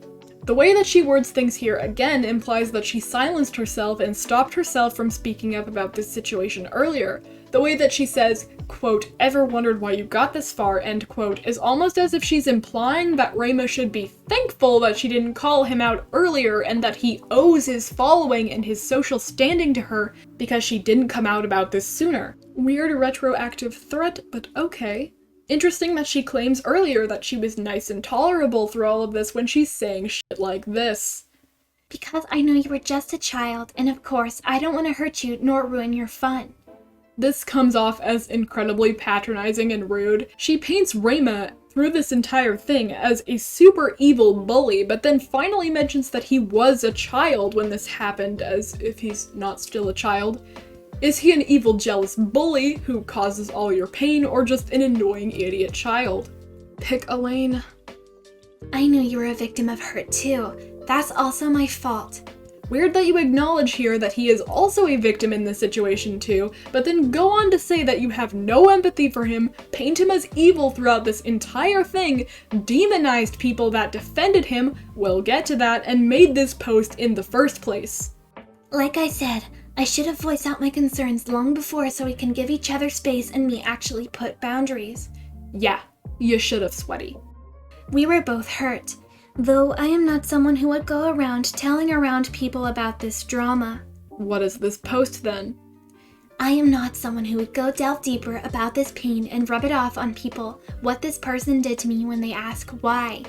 [SPEAKER 1] The way that she words things here again implies that she silenced herself and stopped herself from speaking up about this situation earlier. The way that she says, quote, ever wondered why you got this far, end quote, is almost as if she's implying that Rheima should be thankful that she didn't call him out earlier and that he owes his following and his social standing to her because she didn't come out about this sooner. Weird retroactive threat, but okay. Interesting that she claims earlier that she was nice and tolerable through all of this when she's saying shit like this.
[SPEAKER 2] Because I know you were just a child, and of course, I don't want to hurt you nor ruin your fun.
[SPEAKER 1] This comes off as incredibly patronizing and rude. She paints Rheima through this entire thing as a super evil bully, but then finally mentions that he was a child when this happened, as if he's not still a child. Is he an evil, jealous bully who causes all your pain, or just an annoying idiot child? Pick a lane.
[SPEAKER 2] I knew you were a victim of hurt too. That's also my fault.
[SPEAKER 1] Weird that you acknowledge here that he is also a victim in this situation too, but then go on to say that you have no empathy for him, paint him as evil throughout this entire thing, demonized people that defended him, we'll get to that, and made this post in the first place.
[SPEAKER 2] Like I said, I should have voiced out my concerns long before so we can give each other space and me actually put boundaries.
[SPEAKER 1] Yeah, you should have, sweaty.
[SPEAKER 2] We were both hurt. Though I am not someone who would go around telling around people about this drama.
[SPEAKER 1] What is this post then?
[SPEAKER 2] I am not someone who would go delve deeper about this pain and rub it off on people what this person did to me when they ask why.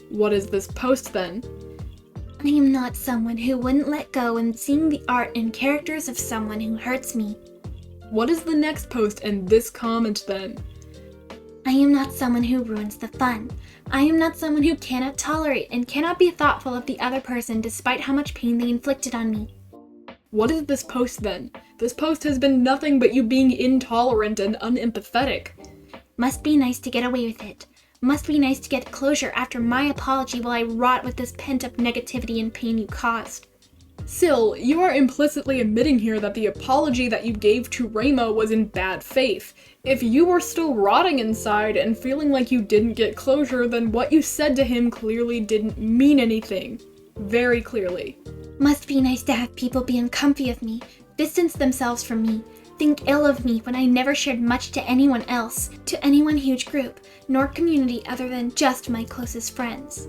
[SPEAKER 1] What is this post then?
[SPEAKER 2] I am not someone who wouldn't let go in seeing the art and characters of someone who hurts me.
[SPEAKER 1] What is the next post and this comment then?
[SPEAKER 2] I am not someone who ruins the fun. I am not someone who cannot tolerate and cannot be thoughtful of the other person despite how much pain they inflicted on me.
[SPEAKER 1] What is this post then? This post has been nothing but you being intolerant and unempathetic.
[SPEAKER 2] Must be nice to get away with it. Must be nice to get closure after my apology while I rot with this pent-up negativity and pain you caused.
[SPEAKER 1] Syl, you are implicitly admitting here that the apology that you gave to Rheima was in bad faith. If you were still rotting inside and feeling like you didn't get closure, then what you said to him clearly didn't mean anything. Very clearly.
[SPEAKER 2] Must be nice to have people be uncomfy of me, distance themselves from me, think ill of me when I never shared much to anyone else, to any one huge group, nor community other than just my closest friends.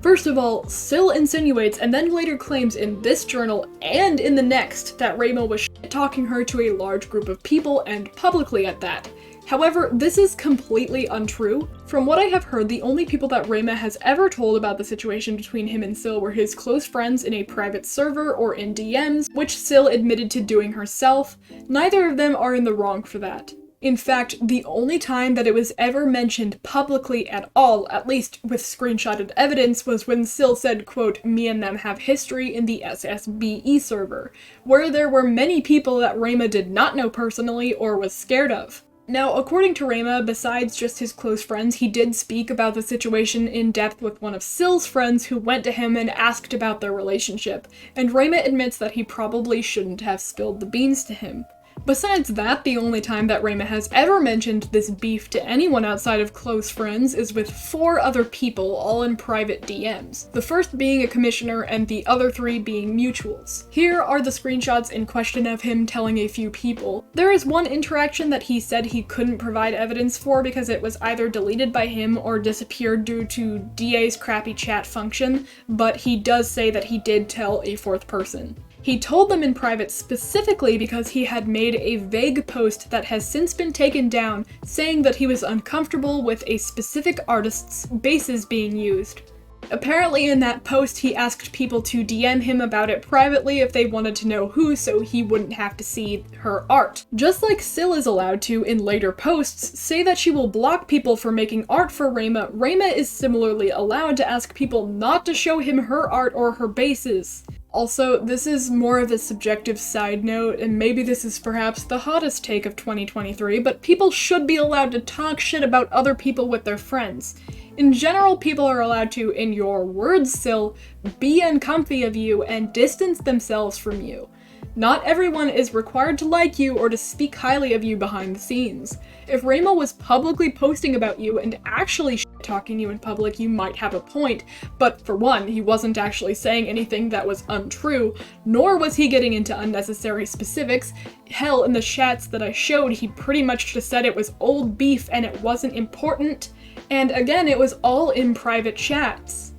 [SPEAKER 1] First of all, Syl insinuates and then later claims in this journal and in the next that Rheima was shit-talking her to a large group of people and publicly at that. However, this is completely untrue. From what I have heard, the only people that Rheima has ever told about the situation between him and Syl were his close friends in a private server or in DMs, which Syl admitted to doing herself. Neither of them are in the wrong for that. In fact, the only time that it was ever mentioned publicly at all, at least with screenshotted evidence, was when Syl said, quote, me and them have history in the SSBE server, where there were many people that Rheima did not know personally or was scared of. Now, according to Rheima, besides just his close friends, he did speak about the situation in depth with one of Syl's friends who went to him and asked about their relationship, and Rheima admits that he probably shouldn't have spilled the beans to him. Besides that, the only time that Rheima has ever mentioned this beef to anyone outside of close friends is with 4 other people, all in private DMs. The first being a commissioner and the other 3 being mutuals. Here are the screenshots in question of him telling a few people. There is one interaction that he said he couldn't provide evidence for because it was either deleted by him or disappeared due to DA's crappy chat function, but he does say that he did tell a 4th person. He told them in private specifically because he had made a vague post that has since been taken down saying that he was uncomfortable with a specific artist's bases being used. Apparently in that post he asked people to DM him about it privately if they wanted to know who, so he wouldn't have to see her art. Just like Cyliia is allowed to, in later posts, say that she will block people for making art for Rheima, Rheima is similarly allowed to ask people not to show him her art or her bases. Also, this is more of a subjective side note, and maybe this is perhaps the hottest take of 2023, but people should be allowed to talk shit about other people with their friends. In general, people are allowed to, in your words still, be uncomfy of you and distance themselves from you. Not everyone is required to like you or to speak highly of you behind the scenes. If Rheima was publicly posting about you and actually talking you in public, you might have a point, but for one, he wasn't actually saying anything that was untrue, nor was he getting into unnecessary specifics. Hell, in the chats that I showed, he pretty much just said it was old beef and it wasn't important. And again, it was all in private chats.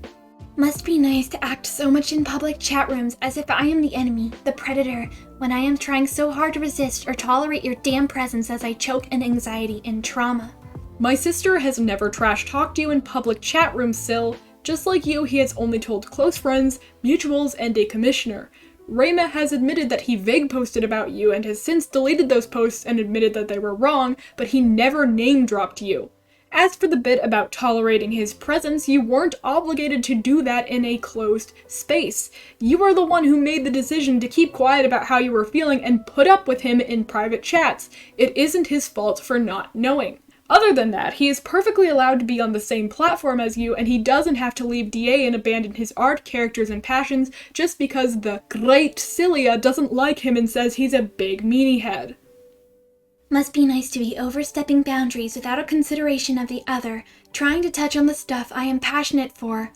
[SPEAKER 2] Must be nice to act so much in public chat rooms as if I am the enemy, the predator, when I am trying so hard to resist or tolerate your damn presence as I choke in anxiety and trauma.
[SPEAKER 1] My sister has never trash-talked you in public chat rooms, Sil. Just like you, he has only told close friends, mutuals, and a commissioner. Rheima has admitted that he vague posted about you and has since deleted those posts and admitted that they were wrong, but he never name-dropped you. As for the bit about tolerating his presence, you weren't obligated to do that in a closed space. You were the one who made the decision to keep quiet about how you were feeling and put up with him in private chats. It isn't his fault for not knowing. Other than that, he is perfectly allowed to be on the same platform as you, and he doesn't have to leave DA and abandon his art, characters, and passions just because the great Cyliia doesn't like him and says he's a big meanie head.
[SPEAKER 2] Must be nice to be overstepping boundaries without a consideration of the other, trying to touch on the stuff I am passionate for.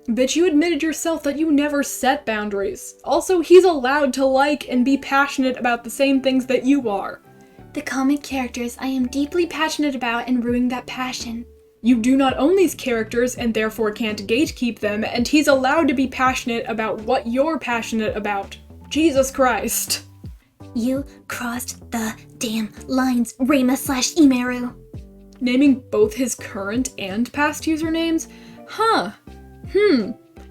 [SPEAKER 1] But you admitted yourself that you never set boundaries. Also, he's allowed to like and be passionate about the same things that you are.
[SPEAKER 2] The comic characters I am deeply passionate about and ruining that passion.
[SPEAKER 1] You do not own these characters and therefore can't gatekeep them, and he's allowed to be passionate about what you're passionate about. Jesus Christ.
[SPEAKER 2] You crossed the damn lines, Rheima/Imeru.
[SPEAKER 1] Naming both his current and past usernames? Huh.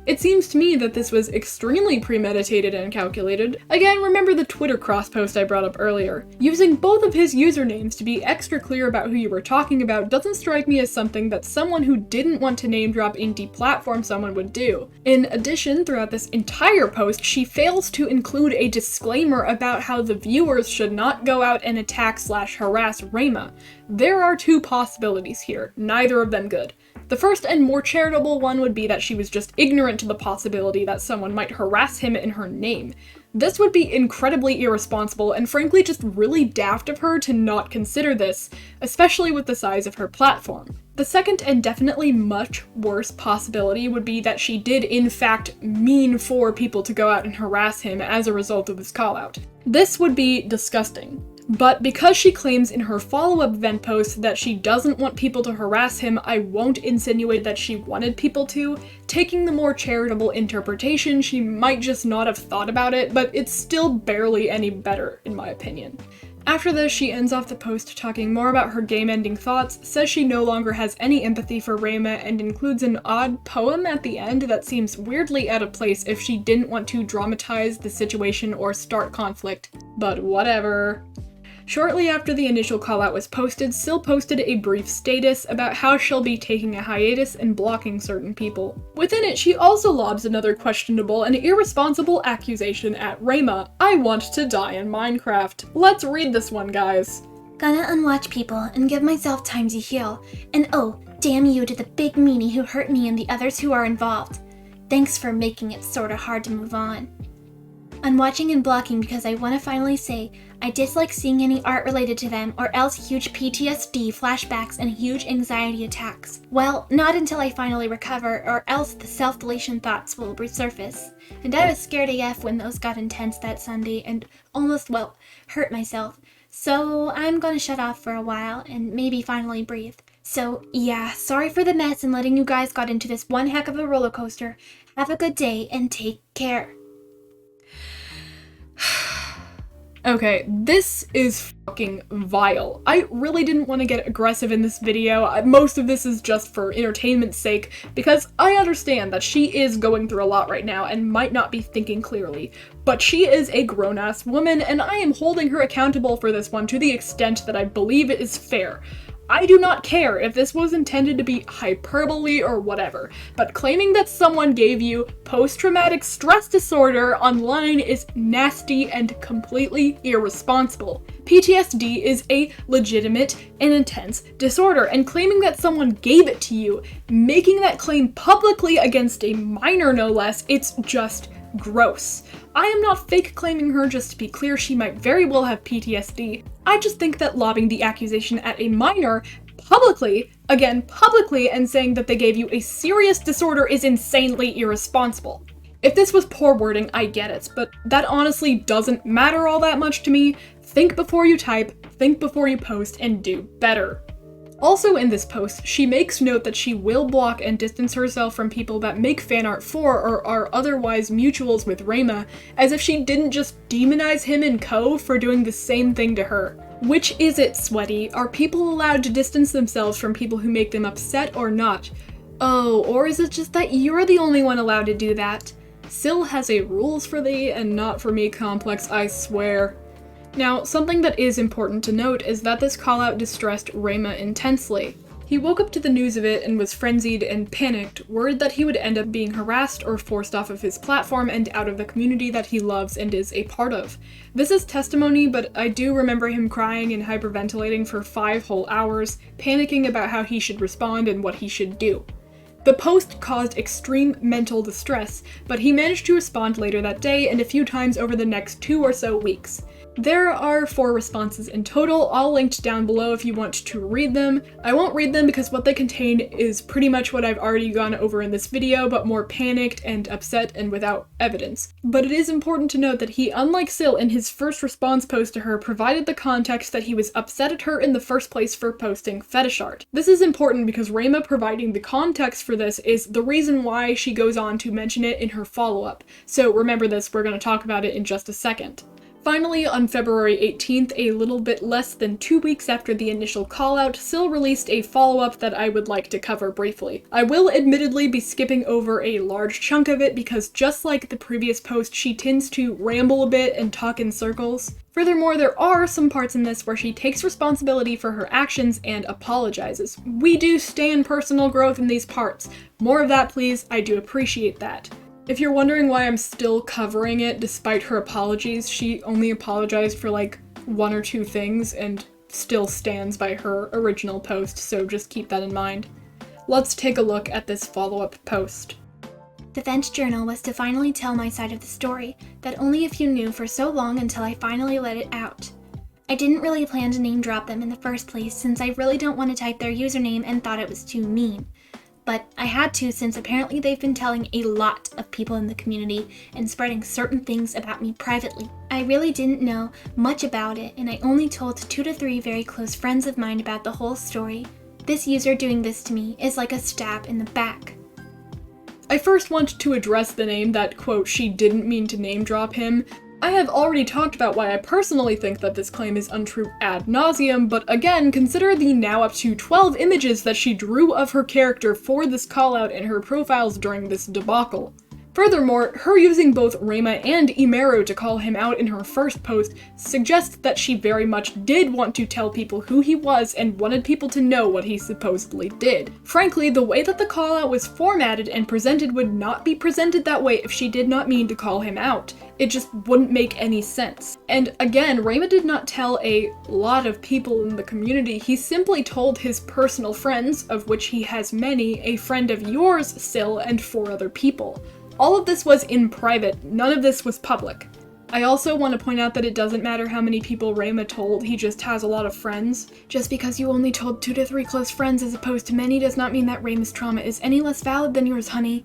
[SPEAKER 1] It seems to me that this was extremely premeditated and calculated. Again, remember the Twitter cross post I brought up earlier. Using both of his usernames to be extra clear about who you were talking about doesn't strike me as something that someone who didn't want to name drop and deplatform someone would do. In addition, throughout this entire post, she fails to include a disclaimer about how the viewers should not go out and attack/harass Rheima. There are two possibilities here, neither of them good. The first and more charitable one would be that she was just ignorant to the possibility that someone might harass him in her name. This would be incredibly irresponsible and frankly just really daft of her to not consider this, especially with the size of her platform. The second and definitely much worse possibility would be that she did in fact mean for people to go out and harass him as a result of this callout. This would be disgusting. But because she claims in her follow-up event post that she doesn't want people to harass him, I won't insinuate that she wanted people to. Taking the more charitable interpretation, she might just not have thought about it, but it's still barely any better, in my opinion. After this, she ends off the post talking more about her game-ending thoughts, says she no longer has any empathy for Rheima, and includes an odd poem at the end that seems weirdly out of place if she didn't want to dramatize the situation or start conflict. But whatever. Shortly after the initial callout was posted, Sil posted a brief status about how she'll be taking a hiatus and blocking certain people. Within it, she also lobs another questionable and irresponsible accusation at Rheima. I want to die in Minecraft. Let's read this one, guys.
[SPEAKER 2] Gonna unwatch people and give myself time to heal. And oh, damn you to the big meanie who hurt me and the others who are involved. Thanks for making it sorta hard to move on. Unwatching and blocking because I want to finally say I dislike seeing any art related to them or else huge PTSD, flashbacks, and huge anxiety attacks. Well, not until I finally recover or else the self-deletion thoughts will resurface. And I was scared AF when those got intense that Sunday and almost, well, hurt myself. So I'm gonna shut off for a while and maybe finally breathe. So yeah, sorry for the mess and letting you guys got into this one heck of a roller coaster. Have a good day and take care.
[SPEAKER 1] Okay, this is fucking vile. I really didn't want to get aggressive in this video. Most of this is just for entertainment's sake, because I understand that she is going through a lot right now and might not be thinking clearly. But she is a grown-ass woman, and I am holding her accountable for this one to the extent that I believe it is fair. I do not care if this was intended to be hyperbole or whatever, but claiming that someone gave you post-traumatic stress disorder online is nasty and completely irresponsible. PTSD is a legitimate and intense disorder, and claiming that someone gave it to you, making that claim publicly against a minor no less, it's just gross. I am not fake claiming her, just to be clear, she might very well have PTSD. I just think that lobbing the accusation at a minor publicly, and saying that they gave you a serious disorder is insanely irresponsible. If this was poor wording, I get it, but that honestly doesn't matter all that much to me. Think before you type, think before you post, and do better. Also in this post, she makes note that she will block and distance herself from people that make fan art for or are otherwise mutuals with Rheima, as if she didn't just demonize him and co for doing the same thing to her. Which is it, Sweaty? Are people allowed to distance themselves from people who make them upset or not? Oh, or is it just that you're the only one allowed to do that? Syl has a rules for thee and not for me complex, I swear. Now, something that is important to note is that this callout distressed Rheima intensely. He woke up to the news of it and was frenzied and panicked, worried that he would end up being harassed or forced off of his platform and out of the community that he loves and is a part of. This is testimony, but I do remember him crying and hyperventilating for 5 whole hours, panicking about how he should respond and what he should do. The post caused extreme mental distress, but he managed to respond later that day and a few times over the next 2 or so weeks. There are 4 responses in total, all linked down below if you want to read them. I won't read them because what they contain is pretty much what I've already gone over in this video, but more panicked and upset and without evidence. But it is important to note that he, unlike Syl in his first response post to her, provided the context that he was upset at her in the first place for posting fetish art. This is important because Rheima providing the context for this is the reason why she goes on to mention it in her follow-up. So remember this, we're going to talk about it in just a second. Finally, on February 18th, a little bit less than 2 weeks after the initial callout, Syl released a follow-up that I would like to cover briefly. I will admittedly be skipping over a large chunk of it because just like the previous post, she tends to ramble a bit and talk in circles. Furthermore, there are some parts in this where she takes responsibility for her actions and apologizes. We do stand personal growth in these parts. More of that, please. I do appreciate that. If you're wondering why I'm still covering it despite her apologies, she only apologized for like 1 or 2 things and still stands by her original post, so just keep that in mind. Let's take a look at this follow-up post.
[SPEAKER 2] The vent journal was to finally tell my side of the story that only a few knew for so long until I finally let it out. I didn't really plan to name drop them in the first place since I really don't want to type their username and thought it was too mean. But I had to since apparently they've been telling a lot of people in the community and spreading certain things about me privately. I really didn't know much about it and I only told 2 to 3 very close friends of mine about the whole story. This user doing this to me is like a stab in the back.
[SPEAKER 1] I first want to address the name that, quote, she didn't mean to name drop him. I have already talked about why I personally think that this claim is untrue ad nauseum, but again, consider the now up to 12 images that she drew of her character for this callout in her profiles during this debacle. Furthermore, her using both Rheima and Imeru to call him out in her first post suggests that she very much did want to tell people who he was and wanted people to know what he supposedly did. Frankly, the way that the callout was formatted and presented would not be presented that way if she did not mean to call him out. It just wouldn't make any sense. And again, Rheima did not tell a lot of people in the community, he simply told his personal friends, of which he has many, a friend of yours, Syl, and 4 other people. All of this was in private, none of this was public. I also want to point out that it doesn't matter how many people Rheima told, he just has a lot of friends. Just because you only told 2 to 3 close friends as opposed to many does not mean that Rheima's trauma is any less valid than yours, honey.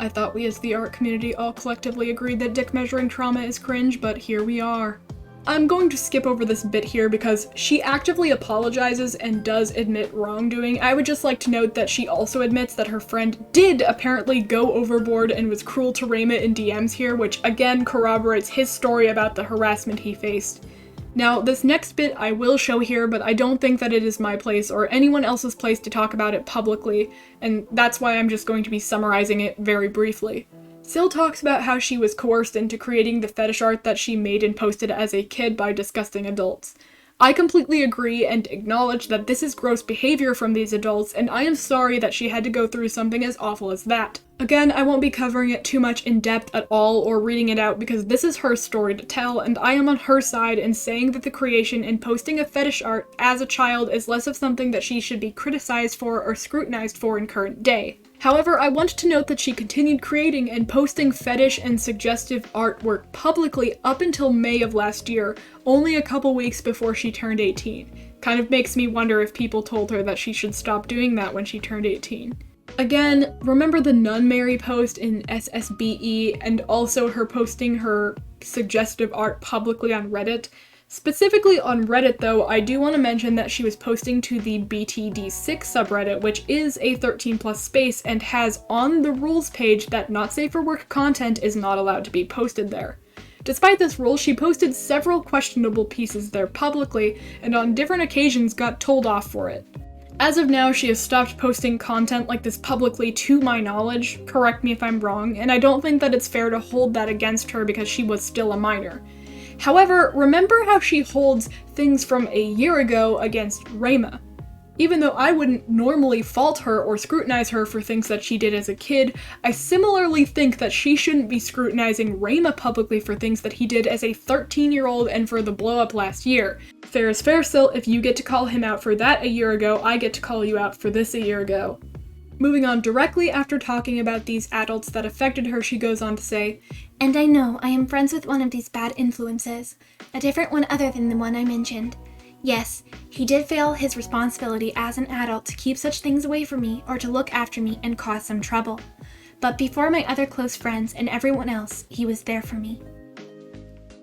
[SPEAKER 1] I thought we as the art community all collectively agreed that dick measuring trauma is cringe, but here we are. I'm going to skip over this bit here because she actively apologizes and does admit wrongdoing. I would just like to note that she also admits that her friend did apparently go overboard and was cruel to Rheima in DMs here, which again corroborates his story about the harassment he faced. Now, this next bit I will show here, but I don't think that it is my place or anyone else's place to talk about it publicly, and that's why I'm just going to be summarizing it very briefly. Cyl talks about how she was coerced into creating the fetish art that she made and posted as a kid by disgusting adults. I completely agree and acknowledge that this is gross behavior from these adults, and I am sorry that she had to go through something as awful as that. Again, I won't be covering it too much in depth at all or reading it out because this is her story to tell, and I am on her side in saying that the creation and posting of fetish art as a child is less of something that she should be criticized for or scrutinized for in current day. However, I want to note that she continued creating and posting fetish and suggestive artwork publicly up until May of last year, only a couple weeks before she turned 18. Kind of makes me wonder if people told her that she should stop doing that when she turned 18. Again, remember the Nun Mary post in SSBE and also her posting her suggestive art publicly on Reddit? Specifically on Reddit though, I do want to mention that she was posting to the BTD6 subreddit, which is a 13+ space and has on the rules page that not safe for work content is not allowed to be posted there. Despite this rule, she posted several questionable pieces there publicly, and on different occasions got told off for it. As of now, she has stopped posting content like this publicly to my knowledge, correct me if I'm wrong, and I don't think that it's fair to hold that against her because she was still a minor. However, remember how she holds things from a year ago against Rheima. Even though I wouldn't normally fault her or scrutinize her for things that she did as a kid, I similarly think that she shouldn't be scrutinizing Rheima publicly for things that he did as a 13-year-old and for the blow-up last year. Fair is fair, Cyl. If you get to call him out for that a year ago, I get to call you out for this a year ago. Moving on directly after talking about these adults that affected her, she goes on to say,
[SPEAKER 2] "And I know I am friends with one of these bad influences, a different one other than the one I mentioned. Yes, he did fail his responsibility as an adult to keep such things away from me or to look after me and cause some trouble. But before my other close friends and everyone else, he was there for me."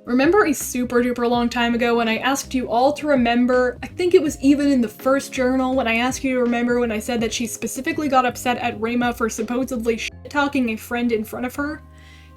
[SPEAKER 1] Remember a super duper long time ago when I asked you all to remember, I think it was even in the first journal, when I asked you to remember when I said that she specifically got upset at Rheima for supposedly shit-talking a friend in front of her?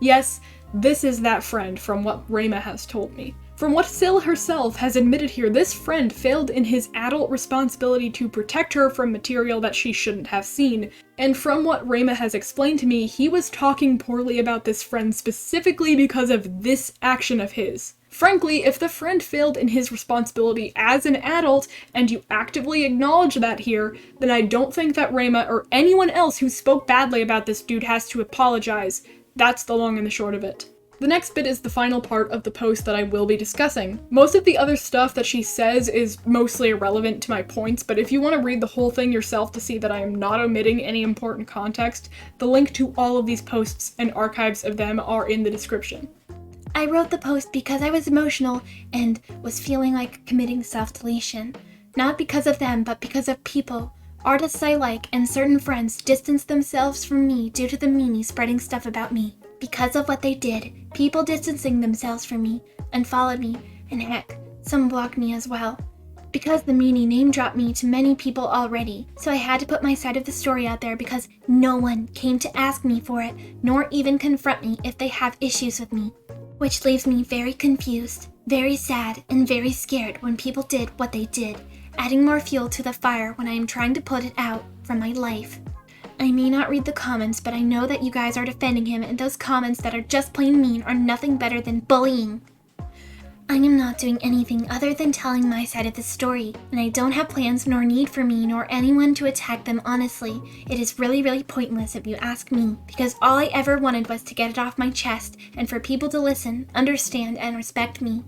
[SPEAKER 1] Yes, this is that friend from what Rheima has told me. From what Cyl herself has admitted here, this friend failed in his adult responsibility to protect her from material that she shouldn't have seen. And from what Rheima has explained to me, he was talking poorly about this friend specifically because of this action of his. Frankly, if the friend failed in his responsibility as an adult, and you actively acknowledge that here, then I don't think that Rheima or anyone else who spoke badly about this dude has to apologize. That's the long and the short of it. The next bit is the final part of the post that I will be discussing. Most of the other stuff that she says is mostly irrelevant to my points, but if you want to read the whole thing yourself to see that I am not omitting any important context, the link to all of these posts and archives of them are in the description.
[SPEAKER 2] "I wrote the post because I was emotional and was feeling like committing self-deletion. Not because of them, but because of people. Artists I like and certain friends distanced themselves from me due to the meanie spreading stuff about me. Because of what they did, people distancing themselves from me, unfollowed me, and heck, some blocked me as well. Because the meanie name-dropped me to many people already, so I had to put my side of the story out there because no one came to ask me for it, nor even confront me if they have issues with me. Which leaves me very confused, very sad, and very scared when people did what they did, adding more fuel to the fire when I am trying to put it out from my life. I may not read the comments, but I know that you guys are defending him, and those comments that are just plain mean are nothing better than bullying. I am not doing anything other than telling my side of the story, and I don't have plans nor need for me nor anyone to attack them honestly. It is really pointless if you ask me, because all I ever wanted was to get it off my chest and for people to listen, understand, and respect me.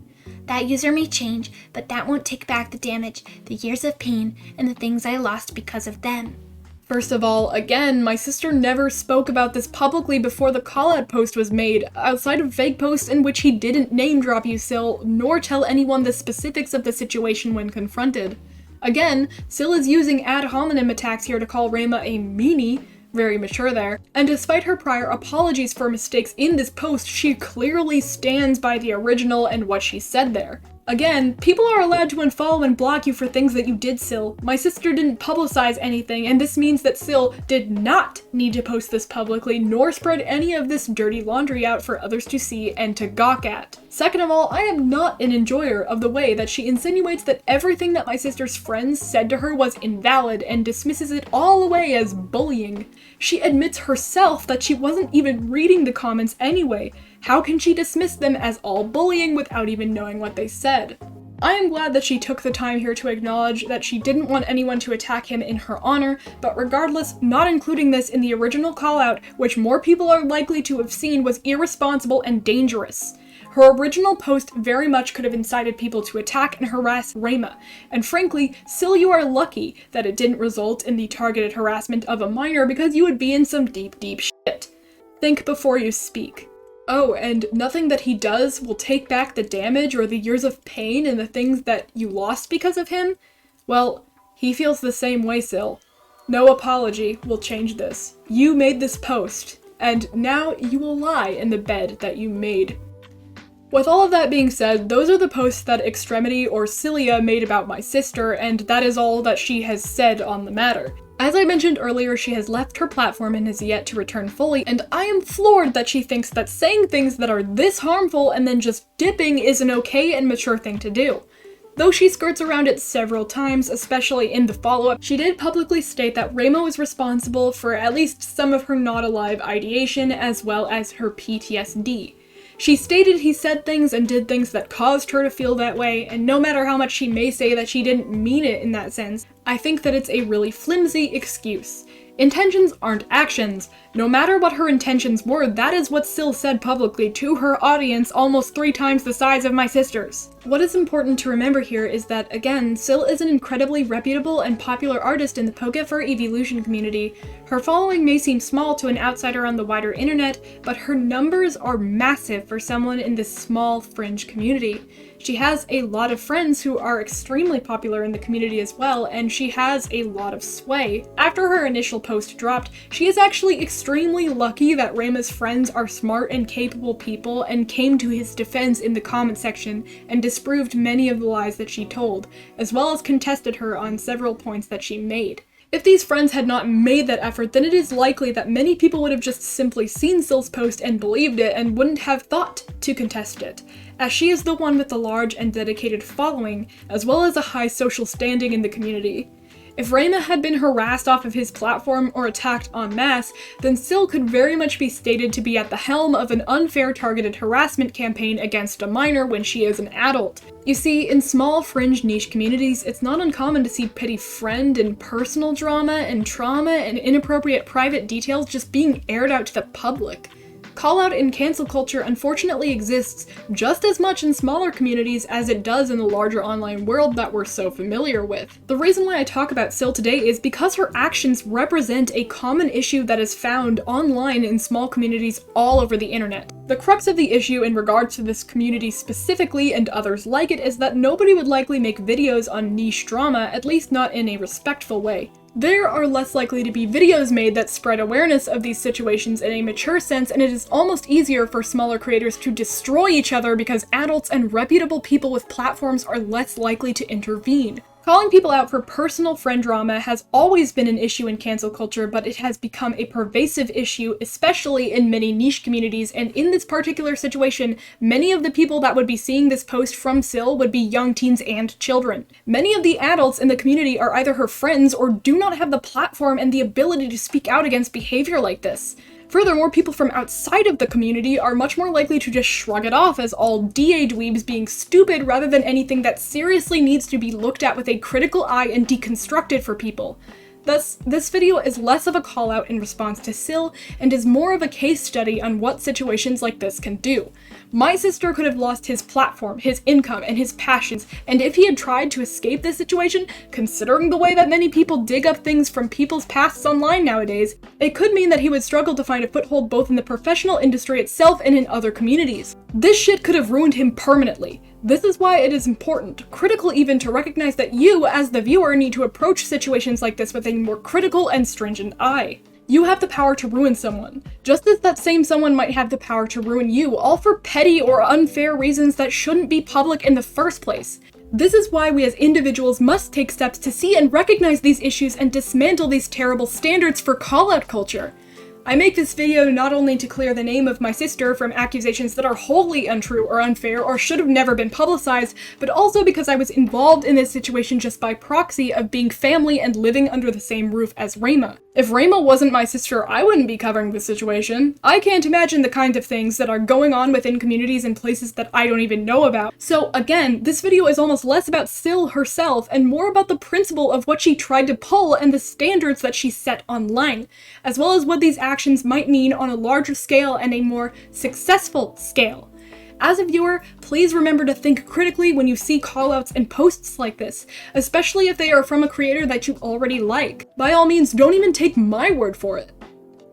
[SPEAKER 2] That user may change, but that won't take back the damage, the years of pain, and the things I lost because of them.
[SPEAKER 1] First of all, again, my sister never spoke about this publicly before the Callout post was made, outside of vague posts in which he didn't name-drop you, Cyl, nor tell anyone the specifics of the situation when confronted. Again, Cyl is using ad hominem attacks here to call Rheima a meanie, very mature there. And despite her prior apologies for mistakes in this post, she clearly stands by the original and what she said there. Again, people are allowed to unfollow and block you for things that you did, Sil. My sister didn't publicize anything, and this means that Sil did not need to post this publicly, nor spread any of this dirty laundry out for others to see and to gawk at. Second of all, I am not an enjoyer of the way that she insinuates that everything that my sister's friends said to her was invalid and dismisses it all away as bullying. She admits herself that she wasn't even reading the comments anyway. How can she dismiss them as all bullying without even knowing what they said? I am glad that she took the time here to acknowledge that she didn't want anyone to attack him in her honor, but regardless, not including this in the original callout, which more people are likely to have seen, was irresponsible and dangerous. Her original post very much could have incited people to attack and harass Rheima, and frankly, Sil, you are lucky that it didn't result in the targeted harassment of a minor because you would be in some deep shit. Think before you speak. Oh, and nothing that he does will take back the damage or the years of pain and the things that you lost because of him? Well, he feels the same way, Sil. No apology will change this. You made this post, and now you will lie in the bed that you made. With all of that being said, those are the posts that Xtremityy or Cyliia made about my sister, and that is all that she has said on the matter. As I mentioned earlier, she has left her platform and has yet to return fully, and I am floored that she thinks that saying things that are this harmful and then just dipping is an okay and mature thing to do. Though she skirts around it several times, especially in the follow-up, she did publicly state that Rheima was responsible for at least some of her not alive ideation as well as her PTSD. She stated he said things and did things that caused her to feel that way, and no matter how much she may say that she didn't mean it in that sense, I think that it's a really flimsy excuse. Intentions aren't actions. No matter what her intentions were, that is what Sil said publicly to her audience, almost 3 times the size of my sister's. What is important to remember here is that, again, Sil is an incredibly reputable and popular artist in the Pokefer evolution community. Her following may seem small to an outsider on the wider internet, but her numbers are massive for someone in this small fringe community. She has a lot of friends who are extremely popular in the community as well, and she has a lot of sway. After her initial post dropped, she is actually extremely lucky that Rheima's friends are smart and capable people and came to his defense in the comment section and disproved many of the lies that she told, as well as contested her on several points that she made. If these friends had not made that effort, then it is likely that many people would have just simply seen Sil's post and believed it and wouldn't have thought to contest it, as she is the one with the large and dedicated following, as well as a high social standing in the community. If Rheima had been harassed off of his platform or attacked en masse, then Sil could very much be stated to be at the helm of an unfair targeted harassment campaign against a minor when she is an adult. You see, in small fringe niche communities, it's not uncommon to see petty friend and personal drama and trauma and inappropriate private details just being aired out to the public. Callout in cancel culture unfortunately exists just as much in smaller communities as it does in the larger online world that we're so familiar with. The reason why I talk about Sil today is because her actions represent a common issue that is found online in small communities all over the internet. The crux of the issue in regards to this community specifically and others like it is that nobody would likely make videos on niche drama, at least not in a respectful way. There are less likely to be videos made that spread awareness of these situations in a mature sense, and it is almost easier for smaller creators to destroy each other because adults and reputable people with platforms are less likely to intervene. Calling people out for personal friend drama has always been an issue in cancel culture, but it has become a pervasive issue, especially in many niche communities, and in this particular situation, many of the people that would be seeing this post from Sil would be young teens and children. Many of the adults in the community are either her friends or do not have the platform and the ability to speak out against behavior like this. Furthermore, people from outside of the community are much more likely to just shrug it off as all DA dweebs being stupid rather than anything that seriously needs to be looked at with a critical eye and deconstructed for people. Thus, this video is less of a call out in response to Sil and is more of a case study on what situations like this can do. My sister could have lost his platform, his income, and his passions, and if he had tried to escape this situation, considering the way that many people dig up things from people's pasts online nowadays, it could mean that he would struggle to find a foothold both in the professional industry itself and in other communities. This shit could have ruined him permanently. This is why it is important, critical even, to recognize that you, as the viewer, need to approach situations like this with a more critical and stringent eye. You have the power to ruin someone, just as that same someone might have the power to ruin you, all for petty or unfair reasons that shouldn't be public in the first place. This is why we as individuals must take steps to see and recognize these issues and dismantle these terrible standards for call-out culture. I make this video not only to clear the name of my sister from accusations that are wholly untrue or unfair or should have never been publicized, but also because I was involved in this situation just by proxy of being family and living under the same roof as Rheima. If Rheima wasn't my sister, I wouldn't be covering this situation. I can't imagine the kinds of things that are going on within communities and places that I don't even know about. So again, this video is almost less about Cyl herself and more about the principle of what she tried to pull and the standards that she set online, as well as what these actions might mean on a larger scale and a more successful scale. As a viewer, please remember to think critically when you see callouts and posts like this, especially if they are from a creator that you already like. By all means, don't even take my word for it.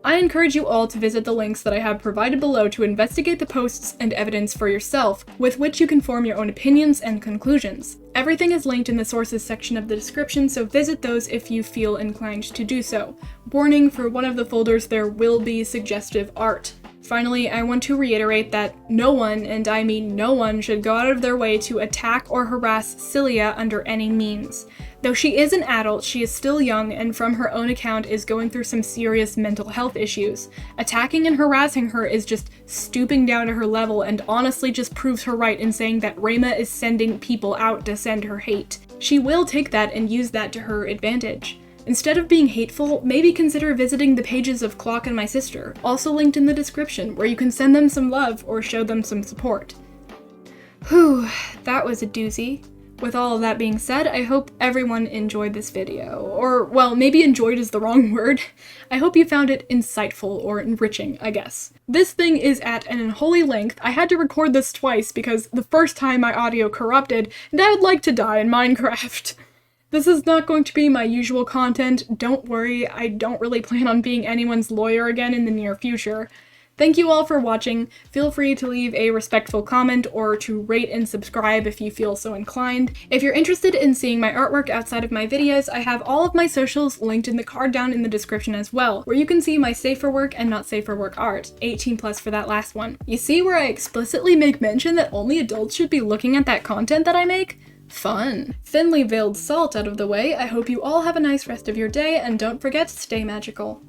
[SPEAKER 1] I encourage you all to visit the links that I have provided below to investigate the posts and evidence for yourself, with which you can form your own opinions and conclusions. Everything is linked in the sources section of the description, so visit those if you feel inclined to do so. Warning, for one of the folders there will be suggestive art. Finally, I want to reiterate that no one, and I mean no one, should go out of their way to attack or harass Cyliia under any means. Though she is an adult, she is still young and from her own account is going through some serious mental health issues. Attacking and harassing her is just stooping down to her level and honestly just proves her right in saying that Rheima is sending people out to send her hate. She will take that and use that to her advantage. Instead of being hateful, maybe consider visiting the pages of Clock and my sister, also linked in the description, where you can send them some love or show them some support. Whew, that was a doozy. With all of that being said, I hope everyone enjoyed this video. Or, well, maybe enjoyed is the wrong word. I hope you found it insightful or enriching, I guess. This thing is at an unholy length. I had to record this twice because the first time my audio corrupted, and I would like to die in Minecraft. This is not going to be my usual content. Don't worry, I don't really plan on being anyone's lawyer again in the near future. Thank you all for watching. Feel free to leave a respectful comment or to rate and subscribe if you feel so inclined. If you're interested in seeing my artwork outside of my videos, I have all of my socials linked in the card down in the description as well, where you can see my safe for work and not safe for work art, 18+ for that last one. You see where I explicitly make mention that only adults should be looking at that content that I make? Fun. Thinly veiled salt out of the way, I hope you all have a nice rest of your day, and don't forget to stay magical.